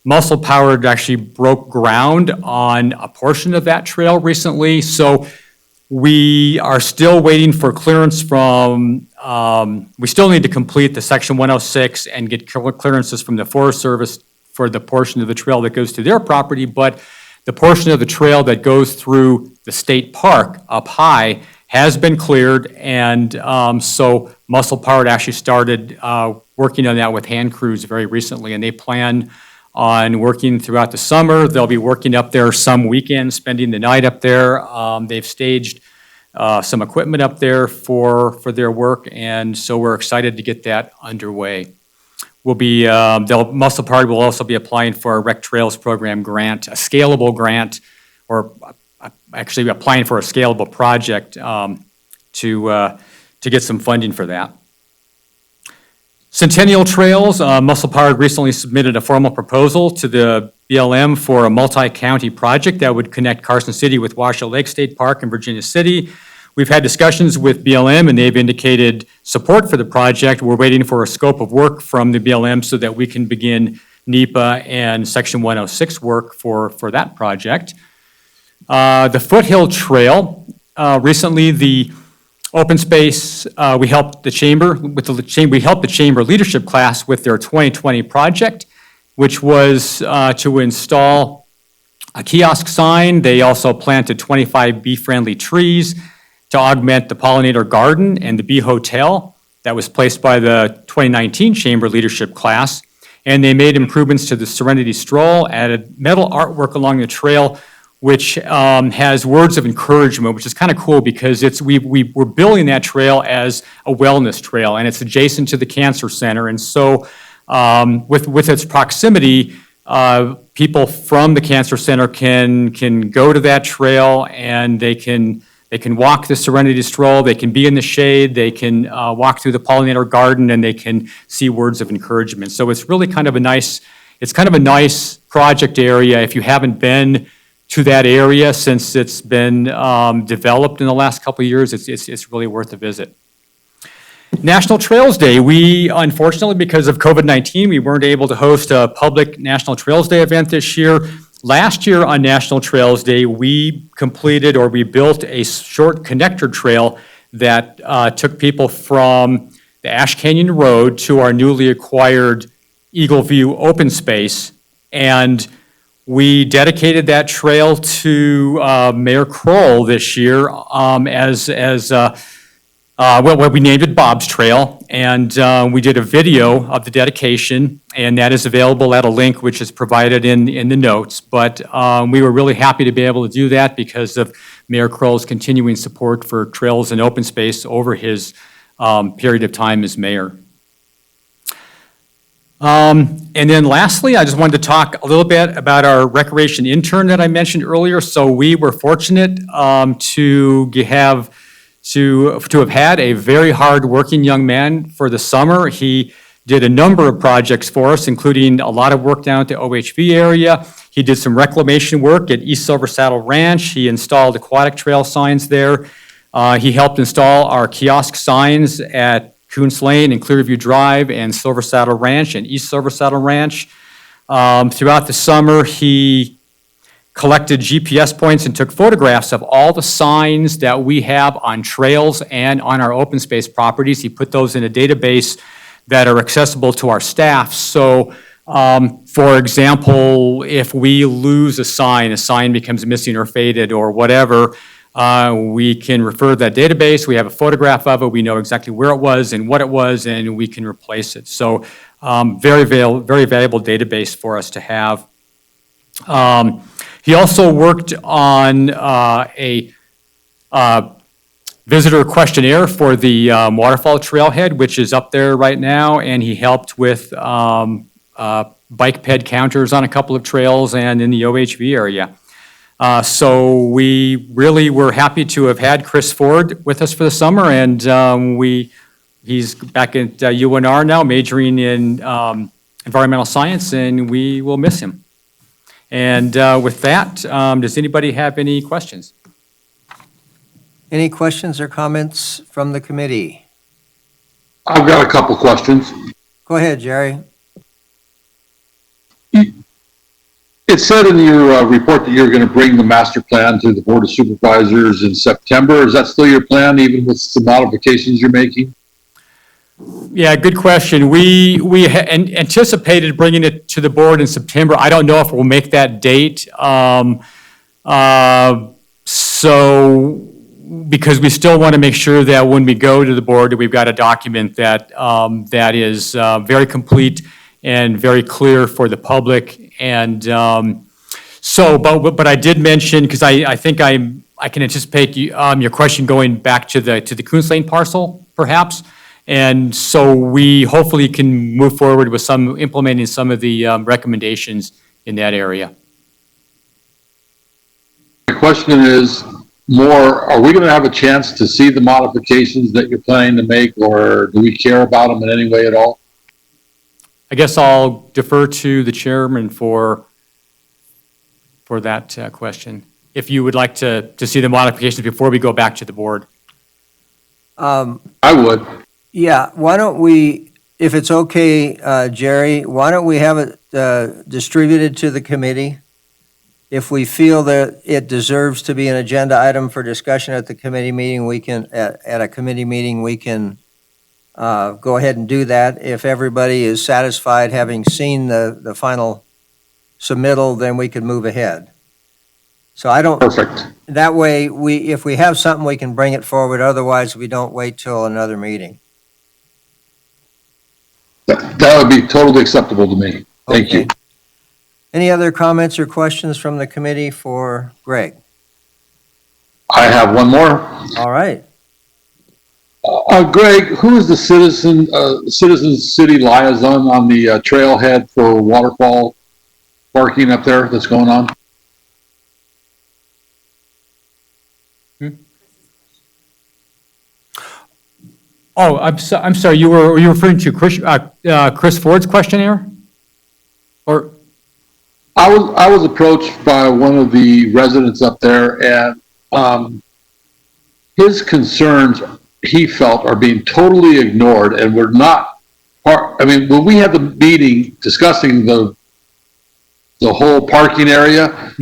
Muscle Powered actually broke ground on a portion of that trail recently. So we are still waiting for clearance from, we still need to complete the Section 106 and get clearances from the Forest Service for the portion of the trail that goes to their property, but the portion of the trail that goes through the state park up high has been cleared, and so Muscle Powered actually started working on that with hand crews very recently, and they plan on working throughout the summer. They'll be working up there some weekends, spending the night up there. They've staged some equipment up there for their work, and so we're excited to get that underway. We'll be, Muscle Powered will also be applying for a Rec Trails Program grant, a scalable grant, or actually applying for a scalable project to get some funding for that. Centennial Trails, Muscle Powered recently submitted a formal proposal to the BLM for a multi-county project that would connect Carson City with Washoe Lake State Park in Virginia City. We've had discussions with BLM and they've indicated support for the project. We're waiting for a scope of work from the BLM so that we can begin NEPA and Section 106 work for that project. The Foothill Trail, recently the Open Space, we helped the chamber leadership class with their 2020 project, which was to install a kiosk sign. They also planted 25 bee-friendly trees to augment the pollinator garden and the bee hotel that was placed by the 2019 chamber leadership class. And they made improvements to the Serenity Stroll, added metal artwork along the trail, which has words of encouragement, which is kind of cool because we're building that trail as a wellness trail, and it's adjacent to the cancer center. And so with its proximity, people from the cancer center can go to that trail and they can walk the Serenity Stroll, they can be in the shade, they can walk through the pollinator garden, and they can see words of encouragement. So it's really kind of a nice project area. If you haven't been to that area since it's been developed in the last couple of years, it's really worth a visit. National Trails Day. We, unfortunately, because of COVID-19, we weren't able to host a public National Trails Day event this year. Last year on National Trails Day, we built a short connector trail that took people from the Ash Canyon Road to our newly acquired Eagle View open space, and we dedicated that trail to Mayor Kroll this year we named it Bob's Trail, and we did a video of the dedication, and that is available at a link which is provided in the notes. But we were really happy to be able to do that because of Mayor Kroll's continuing support for trails and open space over his period of time as mayor. And then lastly, I just wanted to talk a little bit about our recreation intern that I mentioned earlier. So we were fortunate to have had a very hard-working young man for the summer. He did a number of projects for us, including a lot of work down at the OHV area. He did some reclamation work at East Silver Saddle Ranch. He installed aquatic trail signs there. He helped install our kiosk signs at Coons Lane and Clearview Drive and Silver Saddle Ranch and East Silver Saddle Ranch. Throughout the summer, he collected GPS points and took photographs of all the signs that we have on trails and on our open space properties. He put those in a database that are accessible to our staff. So, for example, if we lose a sign becomes missing or faded or whatever, we can refer to that database. We have a photograph of it. We know exactly where it was and what it was, and we can replace it. So very valuable database for us to have. He also worked on a visitor questionnaire for the Waterfall Trailhead, which is up there right now, and he helped with bike ped counters on a couple of trails and in the OHV area. So we really were happy to have had Chris Ford with us for the summer, and he's back at UNR now, majoring in environmental science, and we will miss him. And with that, does anybody have any questions? Any questions or comments from the committee? I've got a couple questions. Go ahead, Jerry. It said in your report that you're going to bring the master plan to the Board of Supervisors in September. Is that still your plan, even with some modifications you're making? Yeah, good question. We anticipated bringing it to the board in September. I don't know if we'll make that date. So, because we still want to make sure that when we go to the board, that we've got a document that, that is very complete and very clear for the public. And so, but I did mention, because I think I can anticipate you, your question going back to the Coons Lane parcel, perhaps. And so we hopefully can move forward with implementing some of the recommendations in that area. My question is are we going to have a chance to see the modifications that you're planning to make, or do we care about them in any way at all? I guess I'll defer to the chairman for that question. If you would like to see the modifications before we go back to the board. I would. Yeah, why don't we, if it's okay, Jerry, why don't we have it distributed to the committee? If we feel that it deserves to be an agenda item for discussion at the committee meeting, we can, at a committee meeting, we can go ahead and do that. If everybody is satisfied having seen the final submittal, then we could move ahead. So I don't. Perfect. That way, if we have something, we can bring it forward. Otherwise, we don't wait till another meeting. That would be totally acceptable to me. Thank you. Any other comments or questions from the committee for Greg? I have one more. All right. Greg, who is the Citizens City liaison on the trailhead for waterfall parking up there that's going on? Oh, I'm sorry. Were you referring to Chris Ford's questionnaire? Or I was approached by one of the residents up there, and his concerns, he felt, are being totally ignored, and were not part. I mean, when we had the meeting discussing the whole parking area,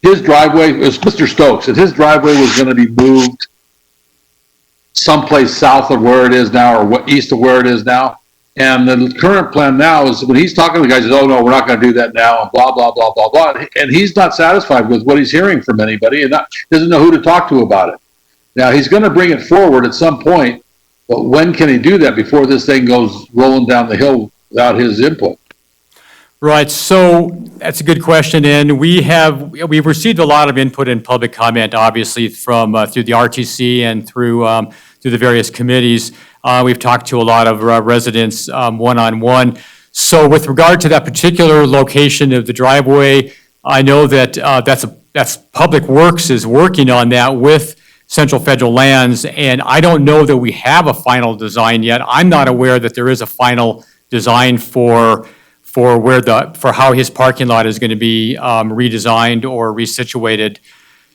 his driveway, it was Mr. Stokes, and his driveway was going to be moved someplace south of where it is now, or east of where it is now. And the current plan now is, when he's talking to the guys, he says, oh no, we're not going to do that now, and blah, blah, blah, blah, blah. And he's not satisfied with what he's hearing from anybody, and doesn't know who to talk to about it. Now, he's going to bring it forward at some point, but when can he do that before this thing goes rolling down the hill without his input? right, so that's a good question, and we've received a lot of input and public comment, obviously, from through the RTC and through the various committees. We've talked to a lot of residents one-on-one. So with regard to that particular location of the driveway, I know that that's Public Works is working on that with Central Federal Lands, and I don't know that we have a final design yet. I'm not aware that there is a final design for how his parking lot is going to be redesigned or resituated.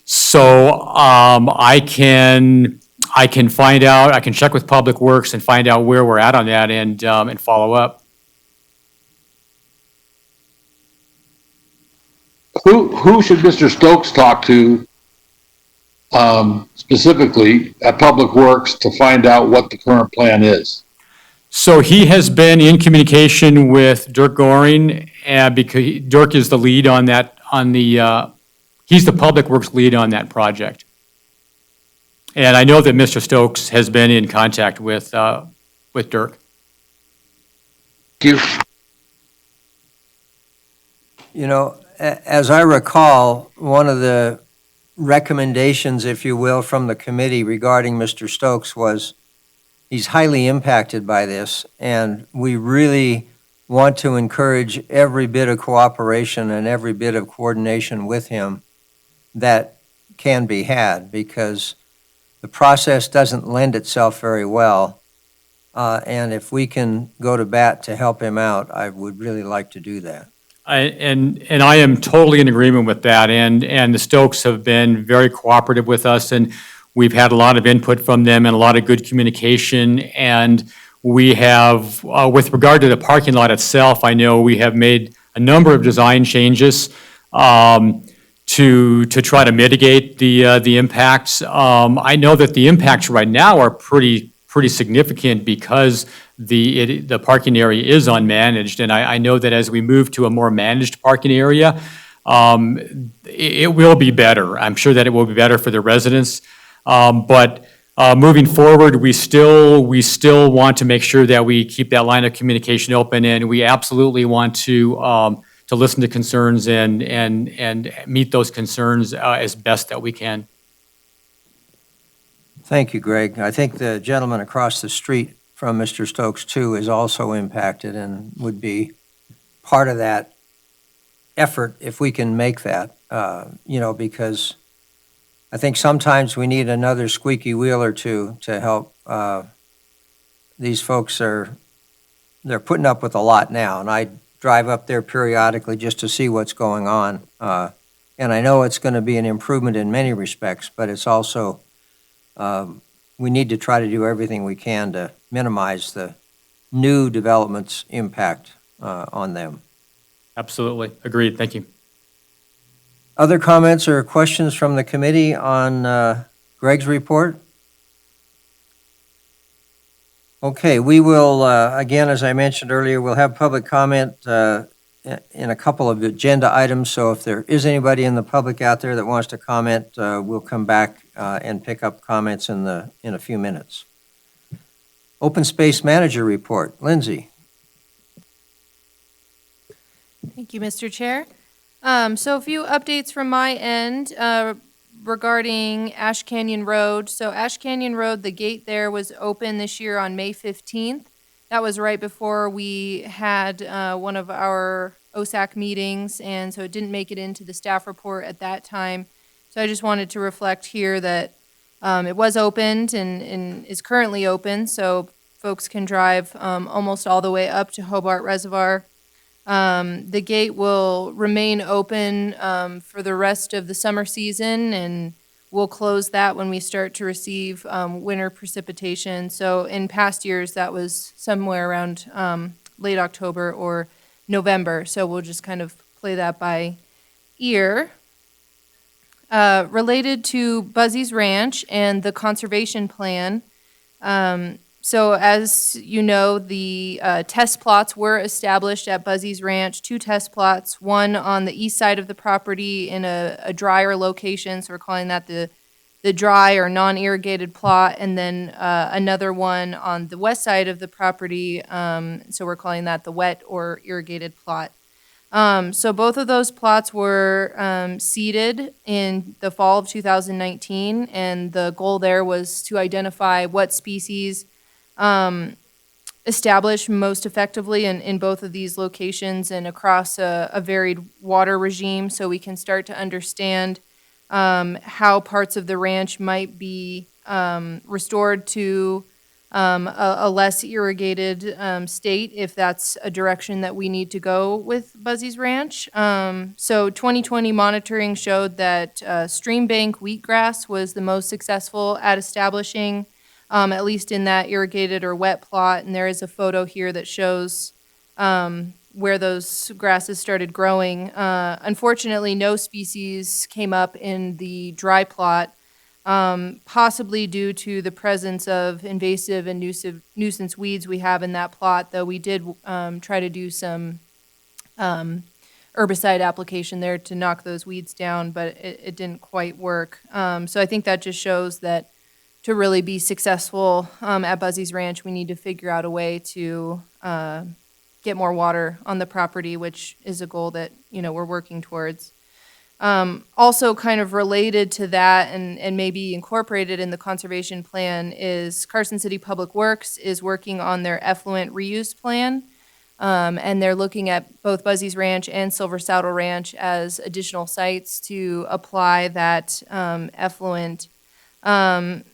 So I can find out. I can check with Public Works and find out where we're at on that and follow up. Who should Mr. Stokes talk to specifically at Public Works to find out what the current plan is? So he has been in communication with Dirk Goring, because Dirk is the lead on that. He's the Public Works lead on that project. And I know that Mr. Stokes has been in contact with Dirk. Thank you. You know, as I recall, one of the recommendations, if you will, from the committee regarding Mr. Stokes was he's highly impacted by this, and we really want to encourage every bit of cooperation and every bit of coordination with him that can be had, because the process doesn't lend itself very well. And if we can go to bat to help him out, I would really like to do that. And I am totally in agreement with that. And the Stokes have been very cooperative with us. And We've had a lot of input from them and a lot of good communication. And we have, with regard to the parking lot itself, I know we have made a number of design changes to try to mitigate the impacts. I know that the impacts right now are pretty significant because the parking area is unmanaged, and I know that as we move to a more managed parking area, it will be better. I'm sure that it will be better for the residents. But moving forward, we still want to make sure that we keep that line of communication open, and we absolutely want to listen to concerns and meet those concerns as best that we can. Thank you, Greg. I think the gentleman across the street from Mr. Stokes, too, is also impacted and would be part of that effort if we can make that, because I think sometimes we need another squeaky wheel or two to help. These folks they're putting up with a lot now, and I drive up there periodically just to see what's going on. And I know it's going to be an improvement in many respects, but it's also, we need to try to do everything we can to minimize the new development's impact on them. Absolutely. Agreed. Thank you. Other comments or questions from the committee on Greg's report? Okay, we will, again, as I mentioned earlier, we'll have public comment in a couple of agenda items, so if there is anybody in the public out there that wants to comment, we'll come back and pick up comments in a few minutes. Open Space Manager Report. Lindsay. Thank you, Mr. Chair. So a few updates from my end regarding Ash Canyon Road. So Ash Canyon Road, the gate there was open this year on May 15th. That was right before we had one of our OSAC meetings, and so it didn't make it into the staff report at that time. So I just wanted to reflect here that it was opened and is currently open, so folks can drive almost all the way up to Hobart Reservoir. The gate will remain open for the rest of the summer season, and we'll close that when we start to receive winter precipitation. So in past years, that was somewhere around late October or November. So we'll just kind of play that by ear. Related to Buzzy's Ranch and the conservation plan, so as you know, the test plots were established at Buzzy's Ranch, 2 test plots, one on the east side of the property in a drier location, so we're calling that the dry or non-irrigated plot, and then another one on the west side of the property, so we're calling that the wet or irrigated plot. So both of those plots were seeded in the fall of 2019, and the goal there was to identify what species establish most effectively in both of these locations and across a varied water regime, so we can start to understand how parts of the ranch might be restored to a less irrigated state, if that's a direction that we need to go with Buzzy's Ranch. So 2020 monitoring showed that stream bank wheatgrass was the most successful at establishing, at least in that irrigated or wet plot. And there is a photo here that shows where those grasses started growing. Unfortunately, no species came up in the dry plot, possibly due to the presence of invasive and nuisance weeds we have in that plot, though we did try to do some herbicide application there to knock those weeds down, but it didn't quite work. So I think that just shows that to really be successful at Buzzy's Ranch, we need to figure out a way to get more water on the property, which is a goal that, we're working towards. Also kind of related to that and maybe incorporated in the conservation plan is Carson City Public Works is working on their effluent reuse plan. And they're looking at both Buzzy's Ranch and Silver Saddle Ranch as additional sites to apply that effluent.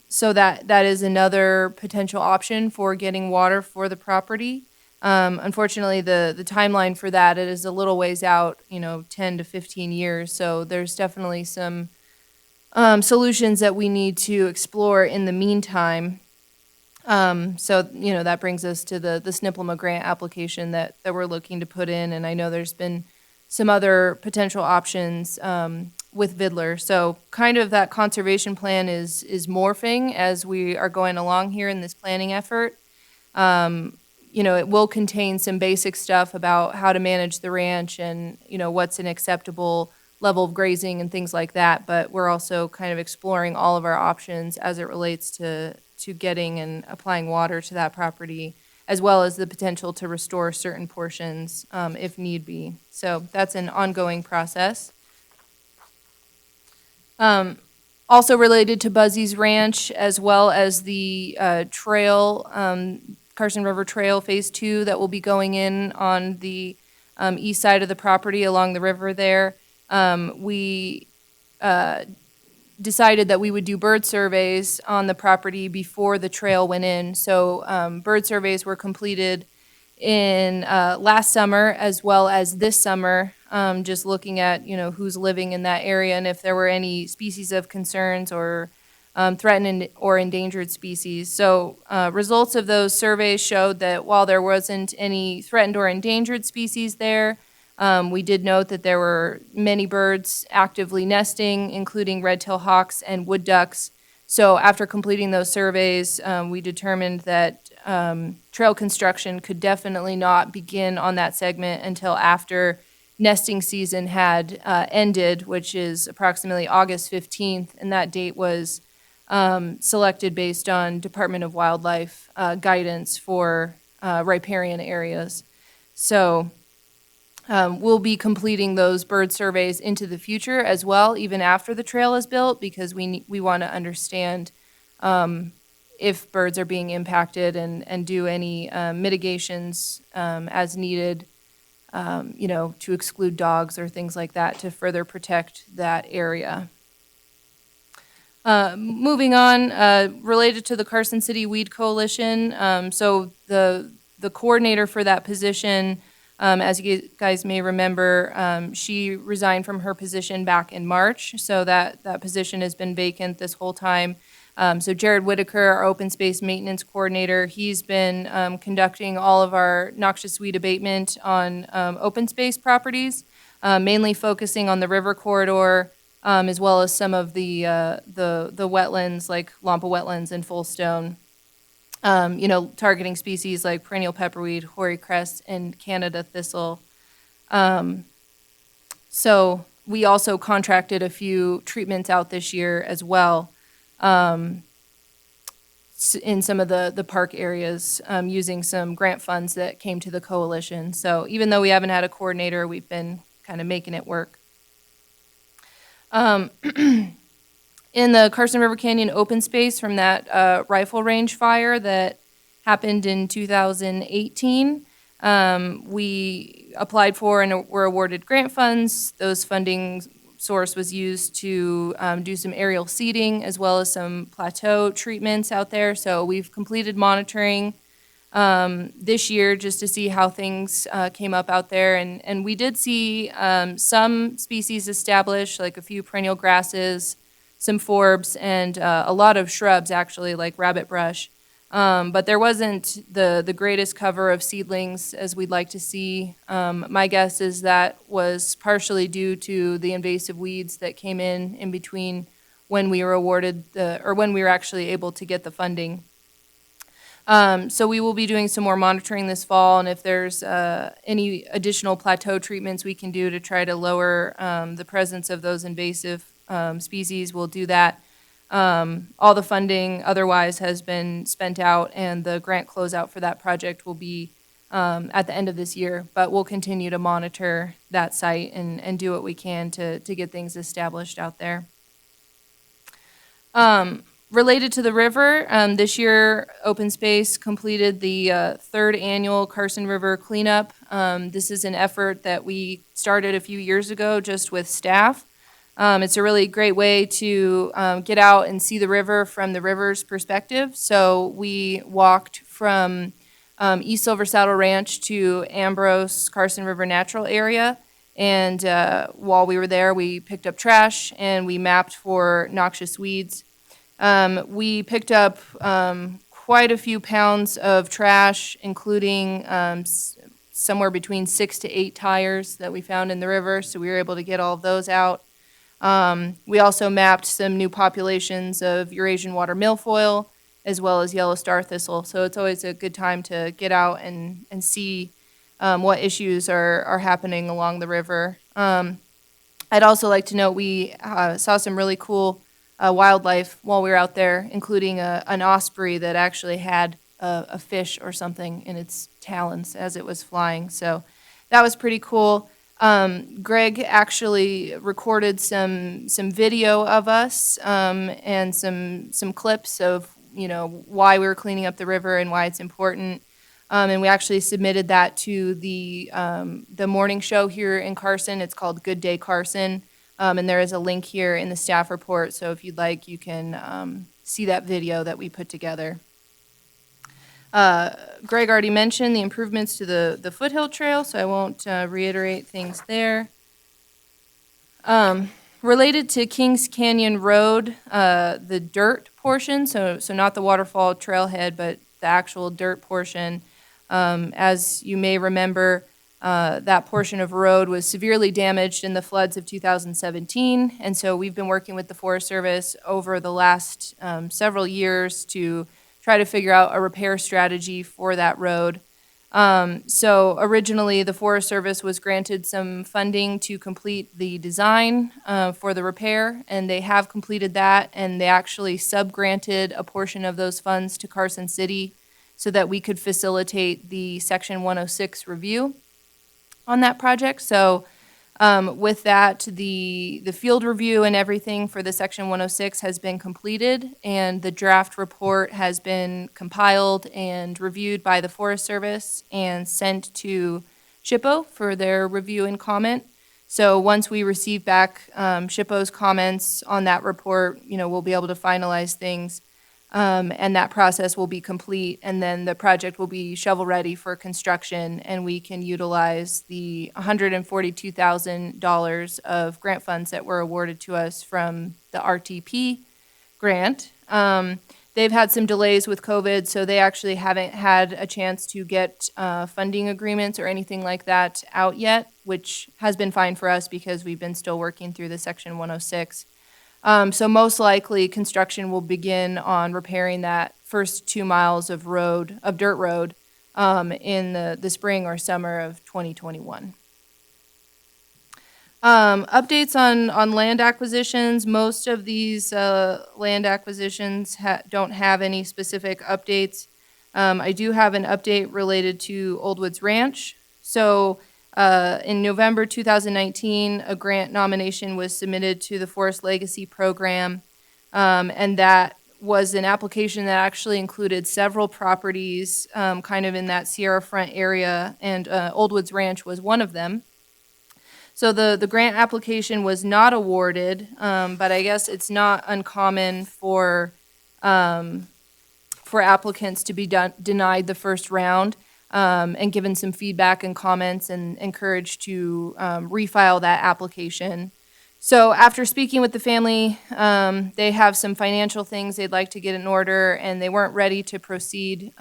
So that is another potential option for getting water for the property. Unfortunately, the timeline for that, it is a little ways out, 10 to 15 years. So there's definitely some solutions that we need to explore in the meantime. So, that brings us to the SNPLMA grant application that we're looking to put in, and I know there's been some other potential options with Vidler. So kind of that conservation plan is morphing as we are going along here in this planning effort. It will contain some basic stuff about how to manage the ranch and, what's an acceptable level of grazing and things like that, but we're also kind of exploring all of our options as it relates to getting and applying water to that property, as well as the potential to restore certain portions if need be. So that's an ongoing process. Also related to Buzzy's Ranch, as well as the trail, Carson River Trail Phase 2 that will be going in on the east side of the property along the river there. We decided that we would do bird surveys on the property before the trail went in. So bird surveys were completed in last summer as well as this summer, just looking at, who's living in that area and if there were any species of concerns or threatened or endangered species. So results of those surveys showed that while there wasn't any threatened or endangered species there, we did note that there were many birds actively nesting, including red-tailed hawks and wood ducks. So after completing those surveys, we determined that trail construction could definitely not begin on that segment until after nesting season had ended, which is approximately August 15th, and that date was selected based on Department of Wildlife guidance for riparian areas. So we'll be completing those bird surveys into the future as well, even after the trail is built, because we want to understand if birds are being impacted and do any mitigations as needed, to exclude dogs or things like that to further protect that area. Moving on, related to the Carson City Weed Coalition, so the coordinator for that position, as you guys may remember, she resigned from her position back in March, so that position has been vacant this whole time. So Jared Whitaker, our open space maintenance coordinator, he's been conducting all of our noxious weed abatement on open space properties, mainly focusing on the river corridor, as well as some of the wetlands like Lampa Wetlands and Fullstone. Targeting species like perennial pepperweed, hoary cress, and Canada thistle. So we also contracted a few treatments out this year as well in some of the park areas using some grant funds that came to the coalition. So even though we haven't had a coordinator, we've been kind of making it work. In the Carson River Canyon open space from that rifle range fire that happened in 2018, we applied for and were awarded grant funds. Those funding source was used to do some aerial seeding as well as some plateau treatments out there. So we've completed monitoring this year just to see how things came up out there. And we did see some species established, like a few perennial grasses, some forbs, and a lot of shrubs, actually, like rabbit brush. But there wasn't the greatest cover of seedlings as we'd like to see. My guess is that was partially due to the invasive weeds that came in between when we were awarded or when we were actually able to get the funding. So we will be doing some more monitoring this fall, and if there's any additional plateau treatments we can do to try to lower the presence of those invasive species, we'll do that. All the funding otherwise has been spent out, and the grant closeout for that project will be at the end of this year, but we'll continue to monitor that site and do what we can to get things established out there. Related to the river, this year Open Space completed the third annual Carson River cleanup. This is an effort that we started a few years ago just with staff. It's a really great way to get out and see the river from the river's perspective. So we walked from East Silver Saddle Ranch to Ambrose Carson River Natural Area, And while we were there, we picked up trash and we mapped for noxious weeds. We picked up quite a few pounds of trash, including somewhere between 6 to 8 tires that we found in the river, so we were able to get all of those out. We also mapped some new populations of Eurasian water milfoil, as well as yellow star thistle. So it's always a good time to get out and see what issues are happening along the river. I'd also like to note we saw some really cool wildlife while we were out there, including an osprey that actually had a fish or something in its talons as it was flying. So that was pretty cool. Greg actually recorded some video of us and some clips of why we were cleaning up the river and why it's important. And we actually submitted that to the morning show here in Carson. It's called Good Day Carson, and there is a link here in the staff report. So if you'd like, you can see that video that we put together. Greg already mentioned the improvements to the foothill trail, so I won't reiterate things there. Related to Kings Canyon Road, the dirt portion, so not the waterfall trailhead, but the actual dirt portion, as you may remember, that portion of road was severely damaged in the floods of 2017, and so we've been working with the Forest Service over the last several years to try to figure out a repair strategy for that road. So originally, the Forest Service was granted some funding to complete the design for the repair, and they have completed that, and they actually sub-granted a portion of those funds to Carson City so that we could facilitate the Section 106 review on that project. So with that, the field review and everything for the Section 106 has been completed, and the draft report has been compiled and reviewed by the Forest Service and sent to SHPO for their review and comment. So once we receive back SHPO's comments on that report, we'll be able to finalize things, and that process will be complete, and then the project will be shovel-ready for construction, and we can utilize the $142,000 of grant funds that were awarded to us from the RTP grant. They've had some delays with COVID, so they actually haven't had a chance to get funding agreements or anything like that out yet, which has been fine for us because we've been still working through the Section 106. So most likely, construction will begin on repairing that first 2 miles of dirt road, in the spring or summer of 2021. Updates on land acquisitions. Most of these land acquisitions don't have any specific updates. I do have an update related to Old Woods Ranch. So in November 2019, a grant nomination was submitted to the Forest Legacy Program, and that was an application that actually included several properties kind of in that Sierra Front area, and Old Woods Ranch was one of them. So the grant application was not awarded, but I guess it's not uncommon for applicants to be denied the first round. And given some feedback and comments and encouraged to refile that application. So after speaking with the family, they have some financial things they'd like to get in order, and they weren't ready to proceed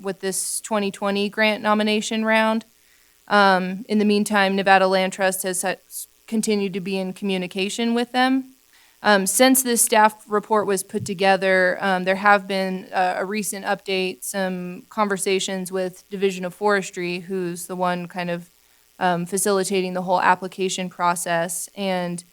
with this 2020 grant nomination round. In the meantime, Nevada Land Trust has continued to be in communication with them. Since this staff report was put together, there have been a recent update, some conversations with Division of Forestry, who's the one kind of facilitating the whole application process. And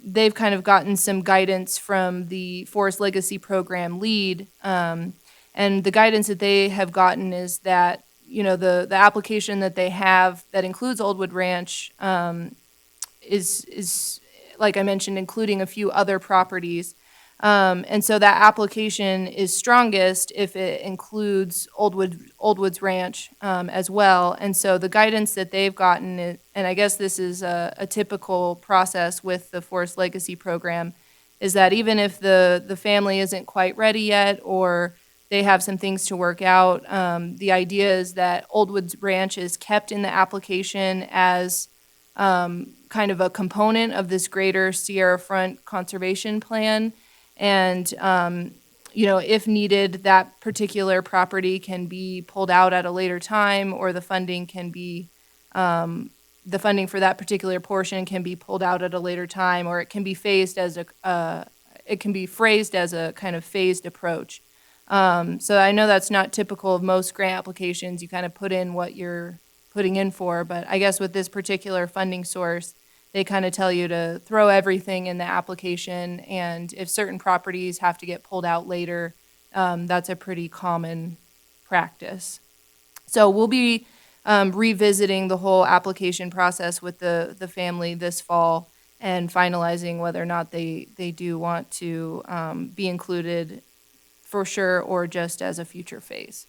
they've kind of gotten some guidance from the Forest Legacy Program lead. And the guidance that they have gotten is that, the application that they have that includes Old Wood Ranch is like I mentioned, including a few other properties. And so that application is strongest if it includes Old Woods Ranch as well. And so the guidance that they've gotten, and I guess this is a typical process with the Forest Legacy Program, is that even if the family isn't quite ready yet or they have some things to work out, the idea is that Old Woods Ranch is kept in the application as kind of a component of this greater Sierra Front Conservation Plan. And, if needed, that particular property can be pulled out at a later time, or the funding for that particular portion can be pulled out at a later time, or it can be phrased as a kind of phased approach. So I know that's not typical of most grant applications. You kind of put in what you're putting in for, but I guess with this particular funding source, they kind of tell you to throw everything in the application, and if certain properties have to get pulled out later, that's a pretty common practice. So we'll be revisiting the whole application process with the family this fall and finalizing whether or not they do want to be included for sure or just as a future phase.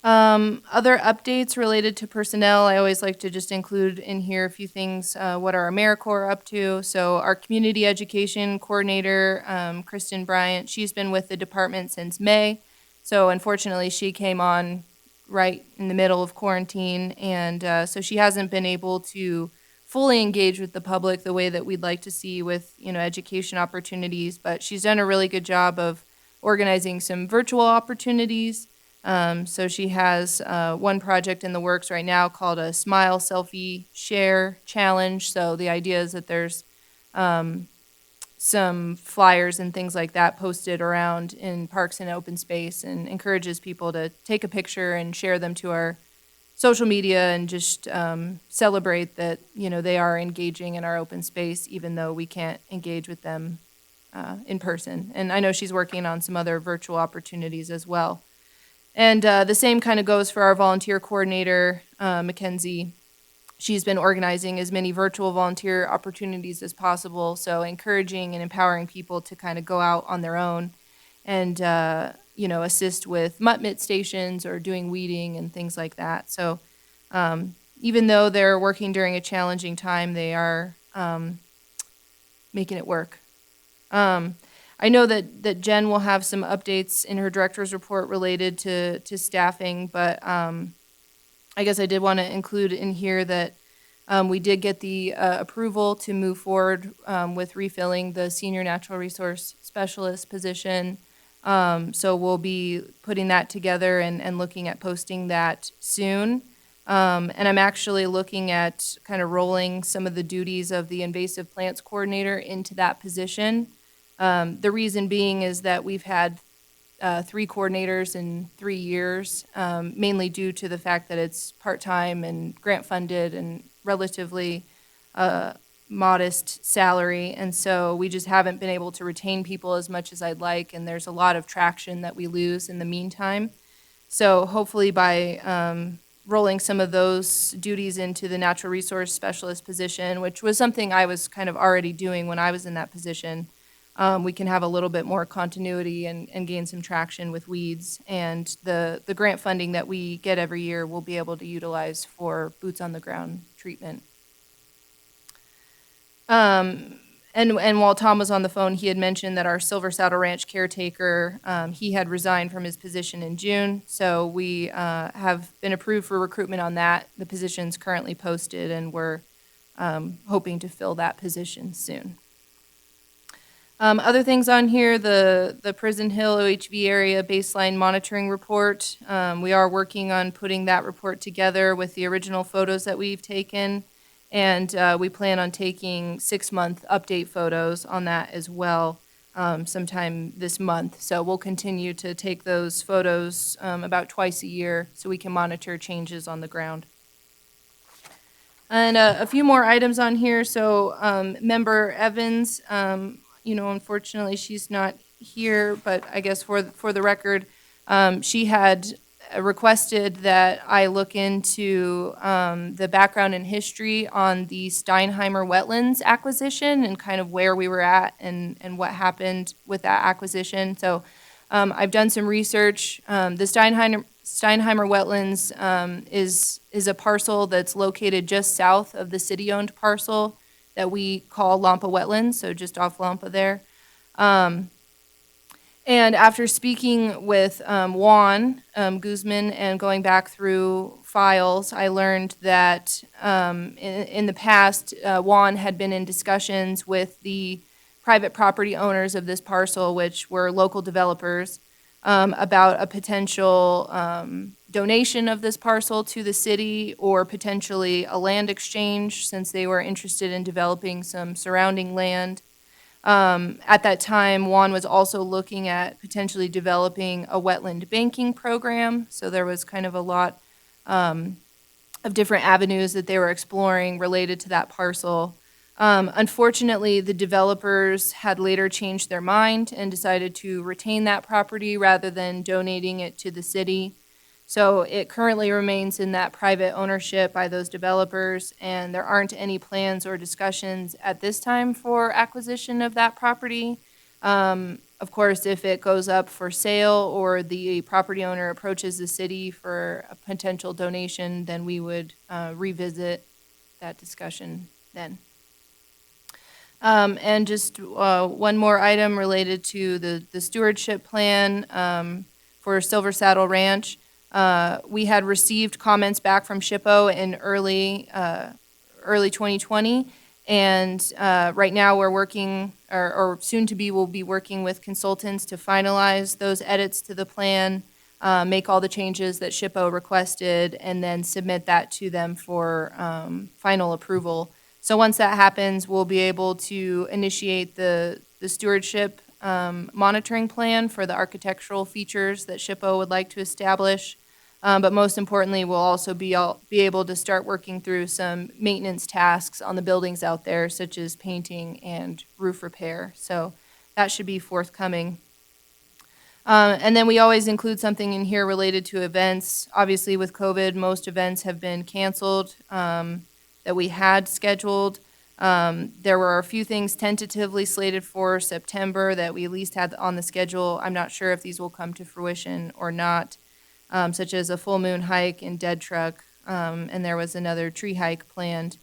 Other updates related to personnel, I always like to just include in here a few things, what our AmeriCorps are up to. So our community education coordinator, Kristen Bryant, she's been with the department since May. So unfortunately, she came on right in the middle of quarantine, and so she hasn't been able to fully engage with the public the way that we'd like to see with, education opportunities, but she's done a really good job of organizing some virtual opportunities. So she has one project in the works right now called a Smile Selfie Share Challenge. So the idea is that there's some flyers and things like that posted around in parks and open space, and encourages people to take a picture and share them to our social media and just celebrate that, they are engaging in our open space, even though we can't engage with them in person. And I know she's working on some other virtual opportunities as well. And the same kind of goes for our volunteer coordinator, Mackenzie. She's been organizing as many virtual volunteer opportunities as possible, so encouraging and empowering people to kind of go out on their own and, assist with mutt mitt stations or doing weeding and things like that. So even though they're working during a challenging time, they are making it work. I know that Jen will have some updates in her director's report related to staffing, but I guess I did want to include in here that we did get the approval to move forward with refilling the senior natural resource specialist position. So we'll be putting that together and looking at posting that soon. And I'm actually looking at kind of rolling some of the duties of the invasive plants coordinator into that position. The reason being is that we've had 3 coordinators in 3 years, mainly due to the fact that it's part-time and grant-funded and relatively modest salary. And so we just haven't been able to retain people as much as I'd like, and there's a lot of traction that we lose in the meantime. So hopefully by rolling some of those duties into the natural resource specialist position, which was something I was kind of already doing when I was in that position, we can have a little bit more continuity and gain some traction with weeds. And the grant funding that we get every year we'll be able to utilize for boots on the ground treatment. And while Tom was on the phone, he had mentioned that our Silver Saddle Ranch caretaker, he had resigned from his position in June. So we have been approved for recruitment on that. The position's currently posted, and we're hoping to fill that position soon. Other things on here, the Prison Hill OHV area baseline monitoring report. We are working on putting that report together with the original photos that we've taken, and we plan on taking 6-month update photos on that as well sometime this month. So we'll continue to take those photos about twice a year so we can monitor changes on the ground. And a few more items on here. So Member Evans, unfortunately, she's not here, but I guess for the record, she had requested that I look into the background and history on the Steinheimer wetlands acquisition and kind of where we were at and what happened with that acquisition. So I've done some research. The Steinheimer wetlands is a parcel that's located just south of the city-owned parcel that we call Lampa Wetlands, so just off Lampa there. And after speaking with Juan Guzman and going back through files, I learned that in the past, Juan had been in discussions with the private property owners of this parcel, which were local developers, about a potential donation of this parcel to the city or potentially a land exchange since they were interested in developing some surrounding land. At that time, Juan was also looking at potentially developing a wetland banking program. So there was kind of a lot of different avenues that they were exploring related to that parcel. Unfortunately, the developers had later changed their mind and decided to retain that property rather than donating it to the city. So it currently remains in that private ownership by those developers, and there aren't any plans or discussions at this time for acquisition of that property. Of course, if it goes up for sale or the property owner approaches the city for a potential donation, then we would revisit that discussion then. And just one more item related to the stewardship plan for Silver Saddle Ranch. We had received comments back from SHPO in early 2020, and right now we're working, or soon to be, we'll be working with consultants to finalize those edits to the plan, make all the changes that SHPO requested, and then submit that to them for final approval. So once that happens, we'll be able to initiate the stewardship monitoring plan for the architectural features that SHPO would like to establish. But most importantly, we'll also be able to start working through some maintenance tasks on the buildings out there, such as painting and roof repair. So that should be forthcoming. And then we always include something in here related to events. Obviously, with COVID, most events have been canceled that we had scheduled. There were a few things tentatively slated for September that we at least had on the schedule. I'm not sure if these will come to fruition or not, such as a full moon hike and dead truck, and there was another tree hike planned.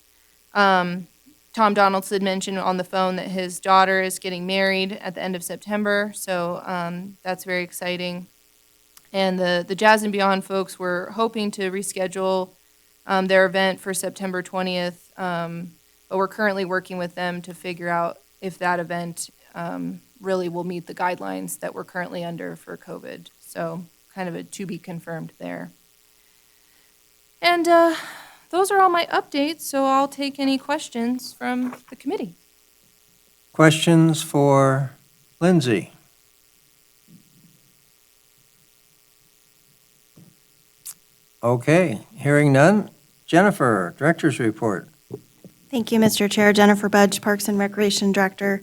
Tom Donaldson mentioned on the phone that his daughter is getting married at the end of September, so that's very exciting. And the Jazz and Beyond folks were hoping to reschedule their event for September 20th, but we're currently working with them to figure out if that event really will meet the guidelines that we're currently under for COVID. So kind of a to be confirmed there. And those are all my updates, so I'll take any questions from the committee. Questions for Lindsay? Okay, hearing none. Jennifer, Director's Report. Thank you, Mr. Chair. Jennifer Budge, Parks and Recreation Director.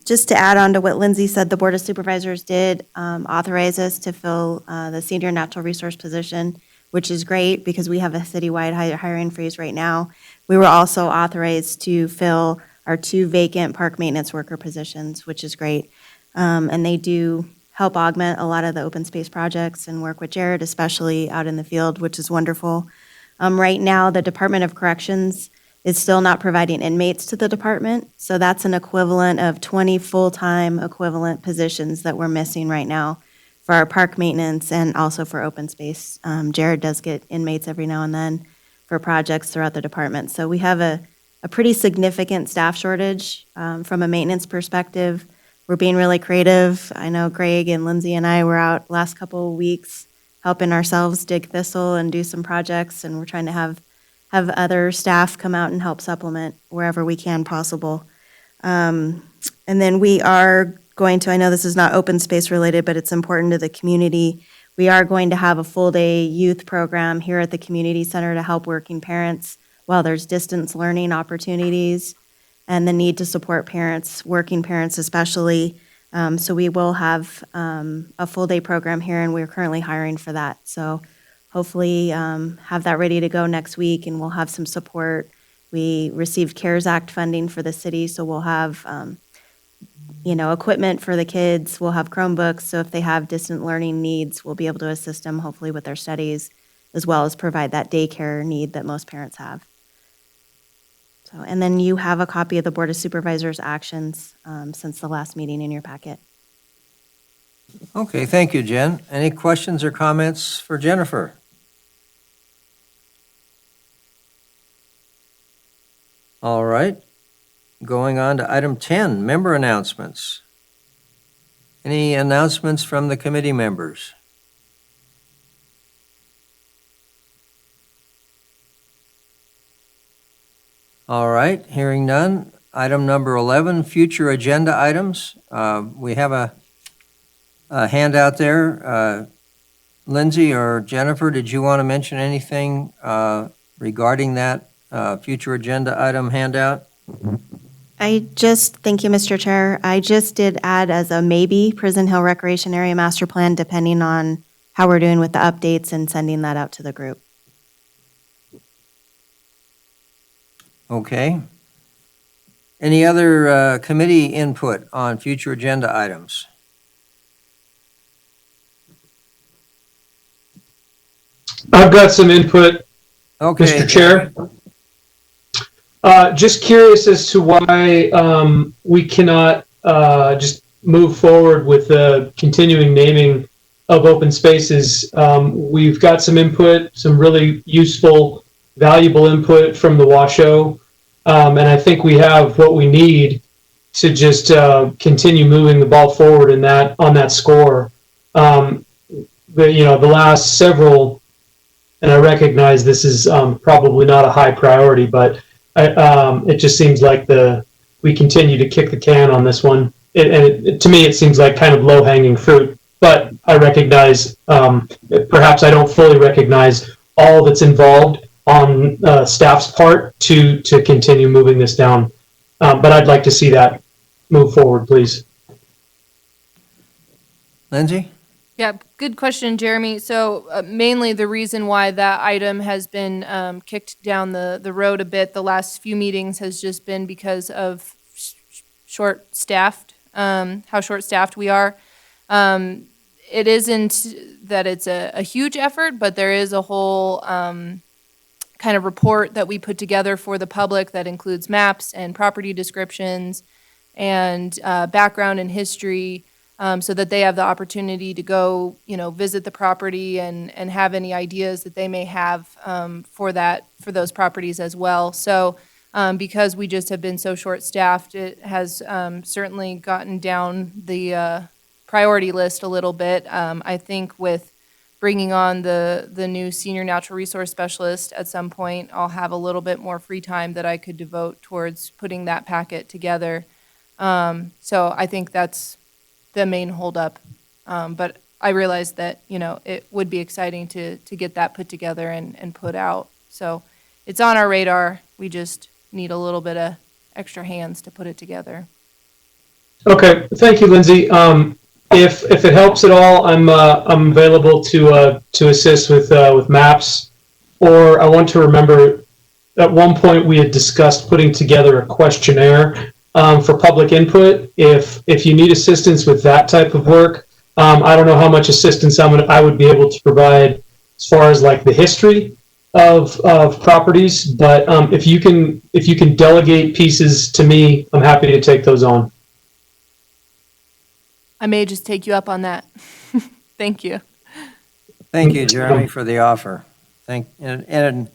Just to add on to what Lindsay said, the Board of Supervisors did authorize us to fill the senior natural resource position, which is great because we have a citywide hiring freeze right now. We were also authorized to fill our 2 vacant park maintenance worker positions, which is great. And they do help augment a lot of the open space projects and work with Jared, especially out in the field, which is wonderful. Right now, the Department of Corrections is still not providing inmates to the department, so that's an equivalent of 20 full-time equivalent positions that we're missing right now for our park maintenance and also for open space. Jared does get inmates every now and then for projects throughout the department. So we have a pretty significant staff shortage from a maintenance perspective. We're being really creative. I know Greg and Lindsay and I were out last couple of weeks helping ourselves dig thistle and do some projects, and we're trying to have other staff come out and help supplement wherever we can possible. And then we are going to, I know this is not open space related, but it's important to the community. We are going to have a full day youth program here at the community center to help working parents while there's distance learning opportunities and the need to support parents, working parents especially. So we will have a full day program here, and we're currently hiring for that. So hopefully have that ready to go next week, and we'll have some support. We received CARES Act funding for the city, so we'll have equipment for the kids. We'll have Chromebooks, so if they have distant learning needs, we'll be able to assist them hopefully with their studies, as well as provide that daycare need that most parents have. So, and then you have a copy of the Board of Supervisors actions since the last meeting in your packet. Okay, thank you, Jen. Any questions or comments for Jennifer? All right. Going on to item 10, member announcements. Any announcements from the committee members? All right, hearing none. Item number 11, future agenda items. We have a handout there. Lindsay or Jennifer, did you want to mention anything regarding that future agenda item handout? Thank you, Mr. Chair. I just did add as a maybe Prison Hill Recreation Area Master Plan, depending on how we're doing with the updates and sending that out to the group. Okay. Any other committee input on future agenda items? I've got some input, Okay. Mr. Chair. Just curious as to why we cannot just move forward with the continuing naming of open spaces. We've got some input, some really useful, valuable input from the Washoe, and I think we have what we need to just continue moving the ball forward in that on that score. The last several, and I recognize this is probably not a high priority, but it just seems like we continue to kick the can on this one. To me, it seems like kind of low-hanging fruit, but I recognize, perhaps I don't fully recognize all that's involved on staff's part to continue moving this down. But I'd like to see that move forward, please. Lindsay? Yeah, good question, Jeremy. So mainly the reason why that item has been kicked down the road a bit the last few meetings has just been because of short-staffed, how short-staffed we are. It isn't that it's a huge effort, but there is a whole kind of report that we put together for the public that includes maps and property descriptions and background and history, so that they have the opportunity to go, visit the property and have any ideas that they may have for those properties as well. So because we just have been so short-staffed, it has certainly gotten down the priority list a little bit. I think with bringing on the new senior natural resource specialist at some point, I'll have a little bit more free time that I could devote towards putting that packet together. So I think that's the main holdup. But I realize that, it would be exciting to get that put together and put out. So it's on our radar. We just need a little bit of extra hands to put it together. Okay, thank you, Lindsay. If it helps at all, I'm available to assist with maps. Or I want to remember, at one point we had discussed putting together a questionnaire for public input. If you need assistance with that type of work, I don't know how much assistance I would be able to provide as far as like the history of properties. But if you can delegate pieces to me, I'm happy to take those on. I may just take you up on that. Thank you. Thank you, Jeremy, for the offer. And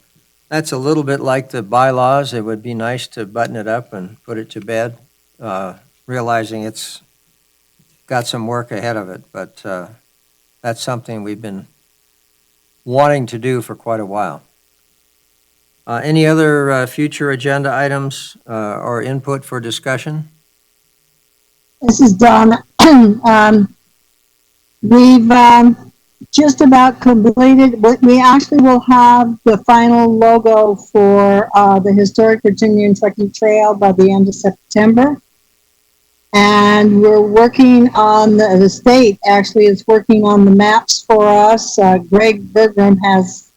that's a little bit like the bylaws. It would be nice to button it up and put it to bed, realizing it's got some work ahead of it, but that's something we've been wanting to do for quite a while. Any other future agenda items or input for discussion? This is Donna. We've just about completed, we actually will have the final logo for the Historic Virginia and Truckee Trail by the end of September. And we're working on, the state actually is working on the maps for us. Greg Bergram has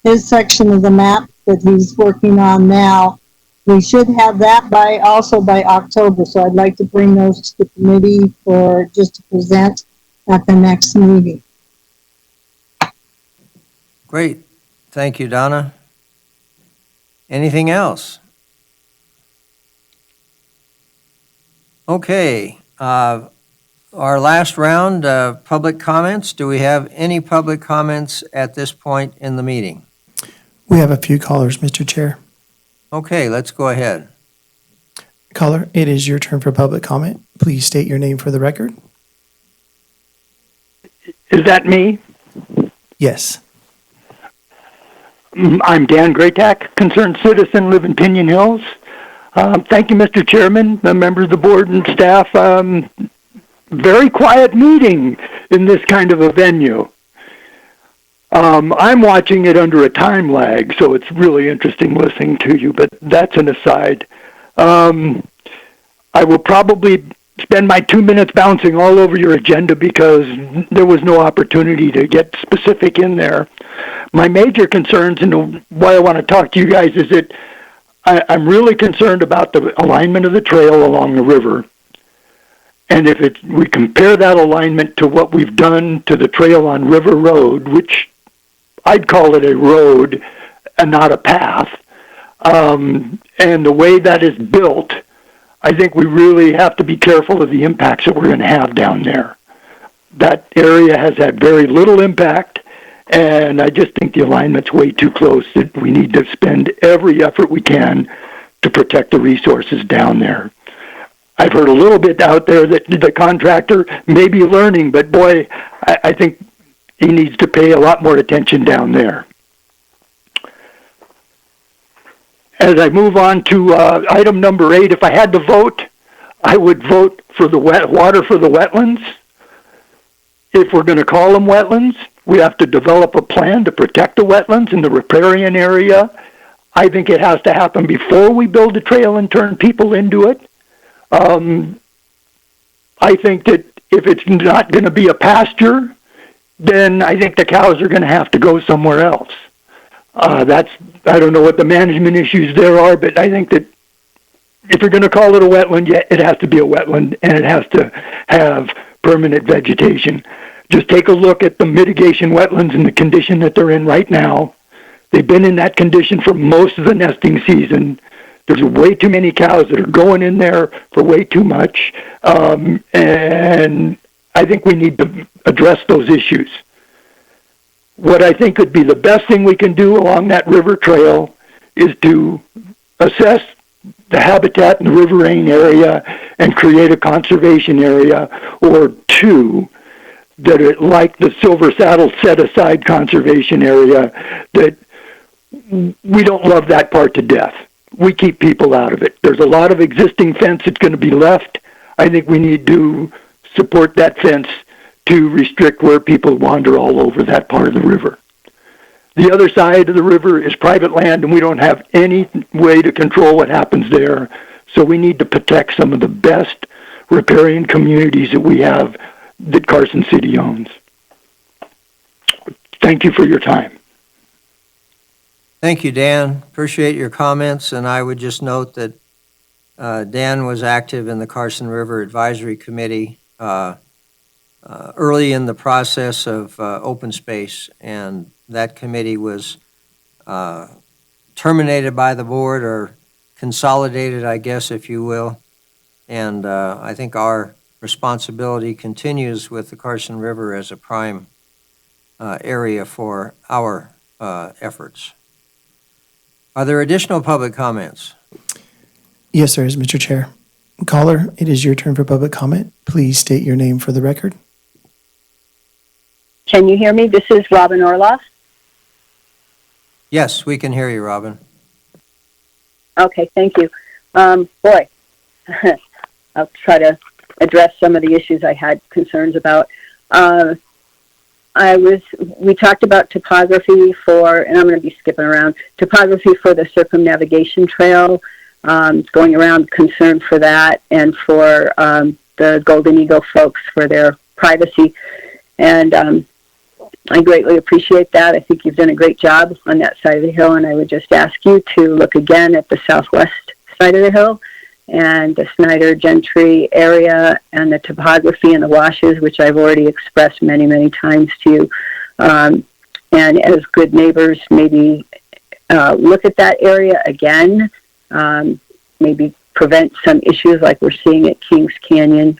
his section of the map that he's working on now. We should have that by October, so I'd like to bring those to the committee for just to present at the next meeting. Great. Thank you, Donna. Anything else? Okay. our last round of public comments. Do we have any public comments at this point in the meeting? We have a few callers, Mr. Chair. Okay, let's go ahead. Caller, it is your turn for public comment. Please state your name for the record. Is that me? Yes. I'm Dan Graytack, concerned citizen, live in Pinion Hills. Thank you, Mr. Chairman, the members of the board and staff. Very quiet meeting in this kind of a venue. I'm watching it under a time lag, so it's really interesting listening to you, but that's an aside. I will probably spend my 2 minutes bouncing all over your agenda because there was no opportunity to get specific in there. My major concerns and why I want to talk to you guys is that I'm really concerned about the alignment of the trail along the river. And if we compare that alignment to what we've done to the trail on River Road, which I'd call it a road and not a path, and the way that is built, I think we really have to be careful of the impacts that we're going to have down there. That area has had very little impact, and I just think the alignment's way too close, that we need to spend every effort we can to protect the resources down there. I've heard a little bit out there that the contractor may be learning, but boy, I think he needs to pay a lot more attention down there. As I move on to item number 8, if I had to vote, I would vote for the water for the wetlands. If we're going to call them wetlands, we have to develop a plan to protect the wetlands in the riparian area. I think it has to happen before we build a trail and turn people into it. I think that if it's not going to be a pasture, then I think the cows are going to have to go somewhere else. I don't know what the management issues there are, but I think that if you're going to call it a wetland, it has to be a wetland, and it has to have permanent vegetation. Just take a look at the mitigation wetlands and the condition that they're in right now. They've been in that condition for most of the nesting season. There's way too many cows that are going in there for way too much, and I think we need to address those issues. What I think would be the best thing we can do along that river trail is to assess the habitat in the riverine area and create a conservation area or two that are like the Silver Saddle set-aside conservation area, that we don't love that part to death. We keep people out of it. There's a lot of existing fence that's going to be left. I think we need to support that fence to restrict where people wander all over that part of the river. The other side of the river is private land, and we don't have any way to control what happens there. So we need to protect some of the best riparian communities that we have that Carson City owns. Thank you for your time. Thank you, Dan. Appreciate your comments, and I would just note that Dan was active in the Carson River Advisory Committee early in the process of open space, and that committee was terminated by the board, or consolidated, I guess, if you will. And I think our responsibility continues with the Carson River as a prime area for our efforts. Are there additional public comments? Yes, there is, Mr. Chair. Caller, it is your turn for public comment. Please state your name for the record. Can you hear me? This is Robin Orloff. Yes, we can hear you, Robin. Okay, thank you. Boy, I'll try to address some of the issues I had concerns about. We talked about topography for, and I'm going to be skipping around, topography for the circumnavigation trail, going around, concerned for that, and for the Golden Eagle folks for their privacy. And I greatly appreciate that. I think you've done a great job on that side of the hill, and I would just ask you to look again at the southwest side of the hill and the Snyder Gentry area and the topography and the washes, which I've already expressed many, many times to you. And as good neighbors, maybe look at that area again, maybe prevent some issues like we're seeing at Kings Canyon.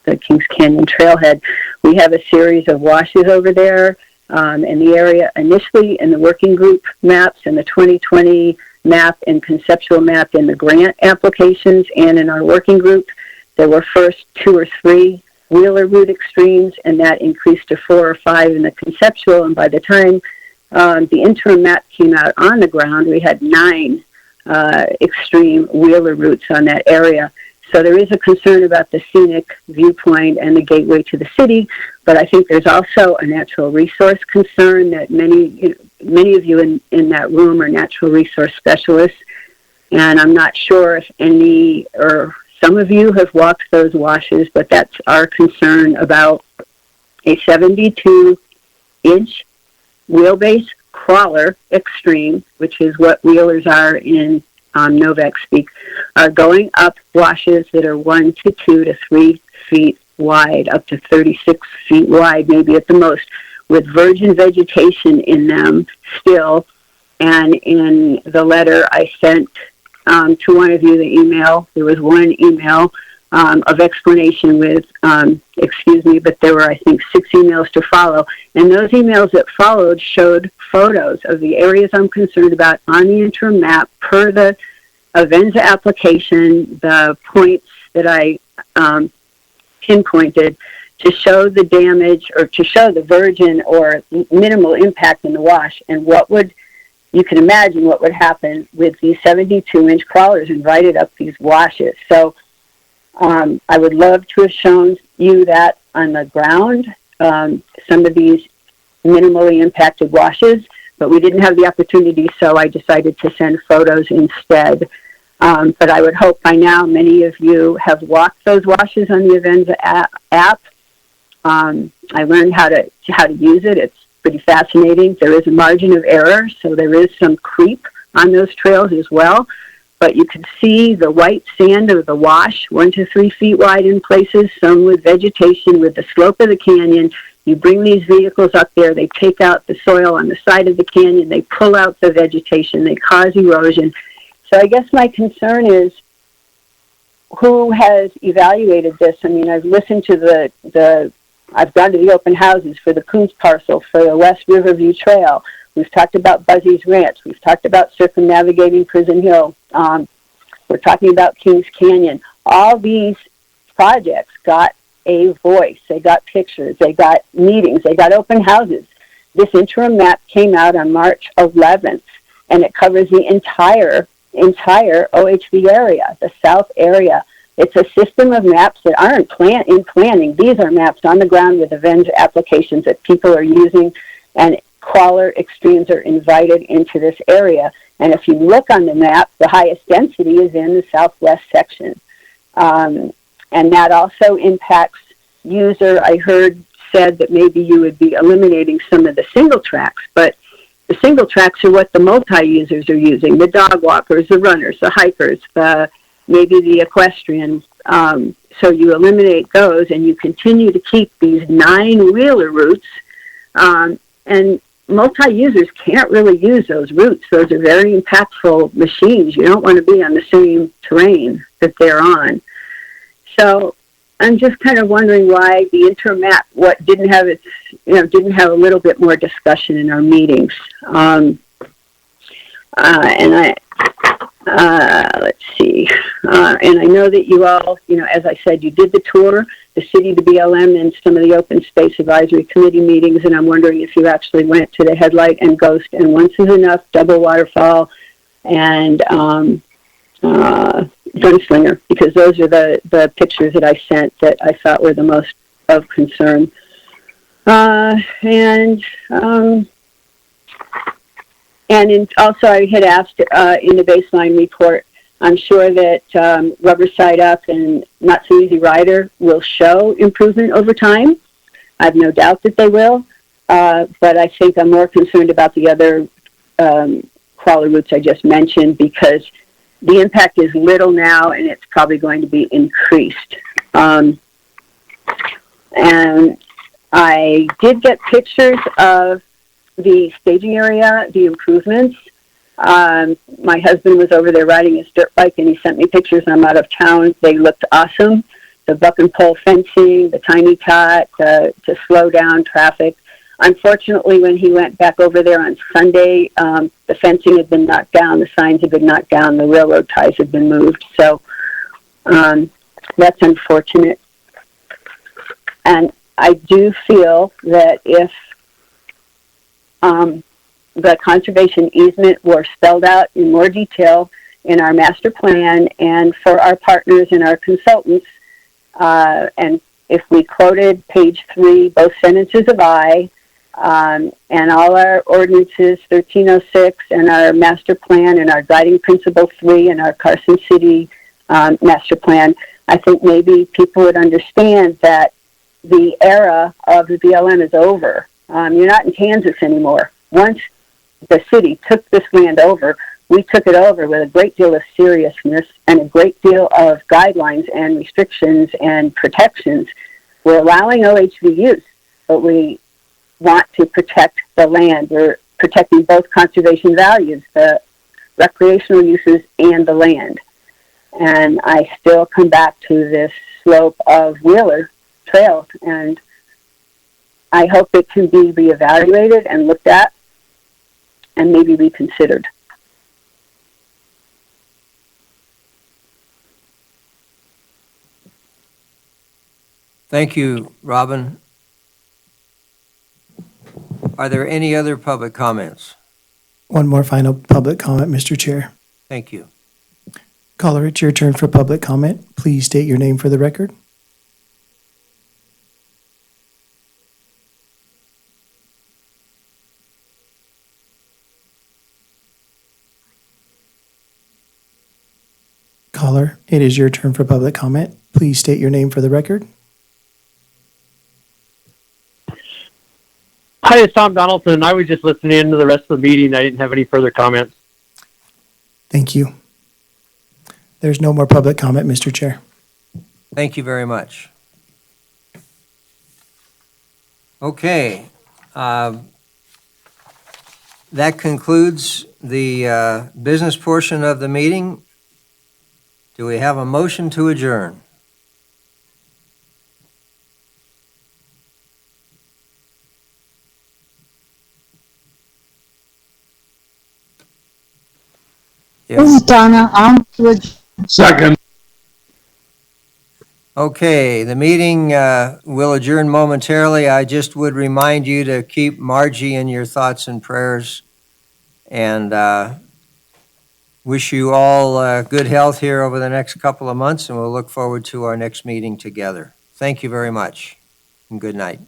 the Kings Canyon trailhead. We have a series of washes over there in the area initially in the working group maps and the 2020 map and conceptual map in the grant applications and in our working group. There were first 2 or 3 wheeler route extremes, and that increased to 4 or 5 in the conceptual. And by the time the interim map came out on the ground, we had 9 extreme wheeler routes on that area. So there is a concern about the scenic viewpoint and the gateway to the city, but I think there's also a natural resource concern that many of you in that room are natural resource specialists, and I'm not sure if any or some of you have walked those washes, but that's our concern about a 72-inch wheelbase crawler extreme, which is what wheelers are in Novak speak, going up washes that are 1 to 2 to 3 feet wide, up to 36 feet wide, maybe at the most, with virgin vegetation in them still. And in the letter I sent to one of you, the email, there was one email of explanation with, but there were, I think, 6 emails to follow. And those emails that followed showed photos of the areas I'm concerned about on the interim map per the Avenza application, the points that I pinpointed to show the damage or to show the virgin or minimal impact in the wash, and you can imagine what would happen with these 72-inch crawlers invited up these washes. So I would love to have shown you that on the ground, some of these minimally impacted washes, but we didn't have the opportunity, so I decided to send photos instead. But I would hope by now many of you have walked those washes on the Avenza app. I learned how to use it. It's pretty fascinating. There is a margin of error, so there is some creep on those trails as well. But you can see the white sand of the wash, 1 to 3 feet wide in places, some with vegetation, with the slope of the canyon. You bring these vehicles up there, they take out the soil on the side of the canyon, they pull out the vegetation, they cause erosion. So I guess my concern is who has evaluated this? I mean, I've listened to I've gone to the open houses for the Coons parcel, for the West Riverview Trail. We've talked about Buzzy's Ranch. We've talked about circumnavigating Prison Hill. We're talking about Kings Canyon. All these projects got a voice. They got pictures. They got meetings. They got open houses. This interim map came out on March 11th, and it covers the entire OHV area, the south area. It's a system of maps that aren't in planning. These are maps on the ground with Avenza applications that people are using, and crawler extremes are invited into this area. And if you look on the map, the highest density is in the southwest section. And that also impacts user. I heard said that maybe you would be eliminating some of the single tracks, but the single tracks are what the multi-users are using, the dog walkers, the runners, the hikers, maybe the equestrian. So you eliminate those and you continue to keep these 9 wheeler routes. And multi-users can't really use those routes. Those are very impactful machines. You don't want to be on the same terrain that they're on. So I'm just kind of wondering why the interim map, didn't have a little bit more discussion in our meetings. Let's see. And I know that you all, as I said, you did the tour, the city, the BLM, and some of the Open Space Advisory Committee meetings, and I'm wondering if you actually went to the Headlight and Ghost and Once Is Enough, Double Waterfall, and Gunslinger, because those are the pictures that I sent that I thought were the most of concern. Also I had asked in the baseline report, I'm sure that Rubber Side Up and Not So Easy Rider will show improvement over time. I have no doubt that they will, but I think I'm more concerned about the other crawler routes I just mentioned, because the impact is little now and it's probably going to be increased. And I did get pictures of the staging area, the improvements. My husband was over there riding his dirt bike and he sent me pictures, and I'm out of town. They looked awesome. buck and pole fencing, the tiny tot, to slow down traffic. Unfortunately, when he went back over there on Sunday, the fencing had been knocked down, the signs had been knocked down, the railroad ties had been moved. So that's unfortunate. And I do feel that if the conservation easement were spelled out in more detail in our master plan and for our partners and our consultants, and if we quoted page 3, both sentences of I, and all our ordinances, 1306, and our master plan, and our guiding principle 3, and our Carson City master plan, I think maybe people would understand that the era of the BLM is over. You're not in Kansas anymore. Once the city took this land over, we took it over with a great deal of seriousness and a great deal of guidelines and restrictions and protections. We're allowing OHV use, but we want to protect the land. We're protecting both conservation values, the recreational uses and the land. And I still come back to this slope of Wheeler Trail, and I hope it can be reevaluated and looked at and maybe reconsidered. Thank you, Robin. Are there any other public comments? One more final public comment, Mr. Chair. Thank you. Caller, it's your turn for public comment. Please state your name for the record. Caller, it is your turn for public comment. Please state your name for the record. Hi, it's Tom Donaldson. I was just listening in to the rest of the meeting. I didn't have any further comments. Thank you. There's no more public comment, Mr. Chair. Thank you very much. Okay. That concludes the business portion of the meeting. Do we have a motion to adjourn? This is Donna. Second. Okay, the meeting will adjourn momentarily. I just would remind you to keep Margie in your thoughts and prayers, and wish you all good health here over the next couple of months, and we'll look forward to our next meeting together. Thank you very much, and good night.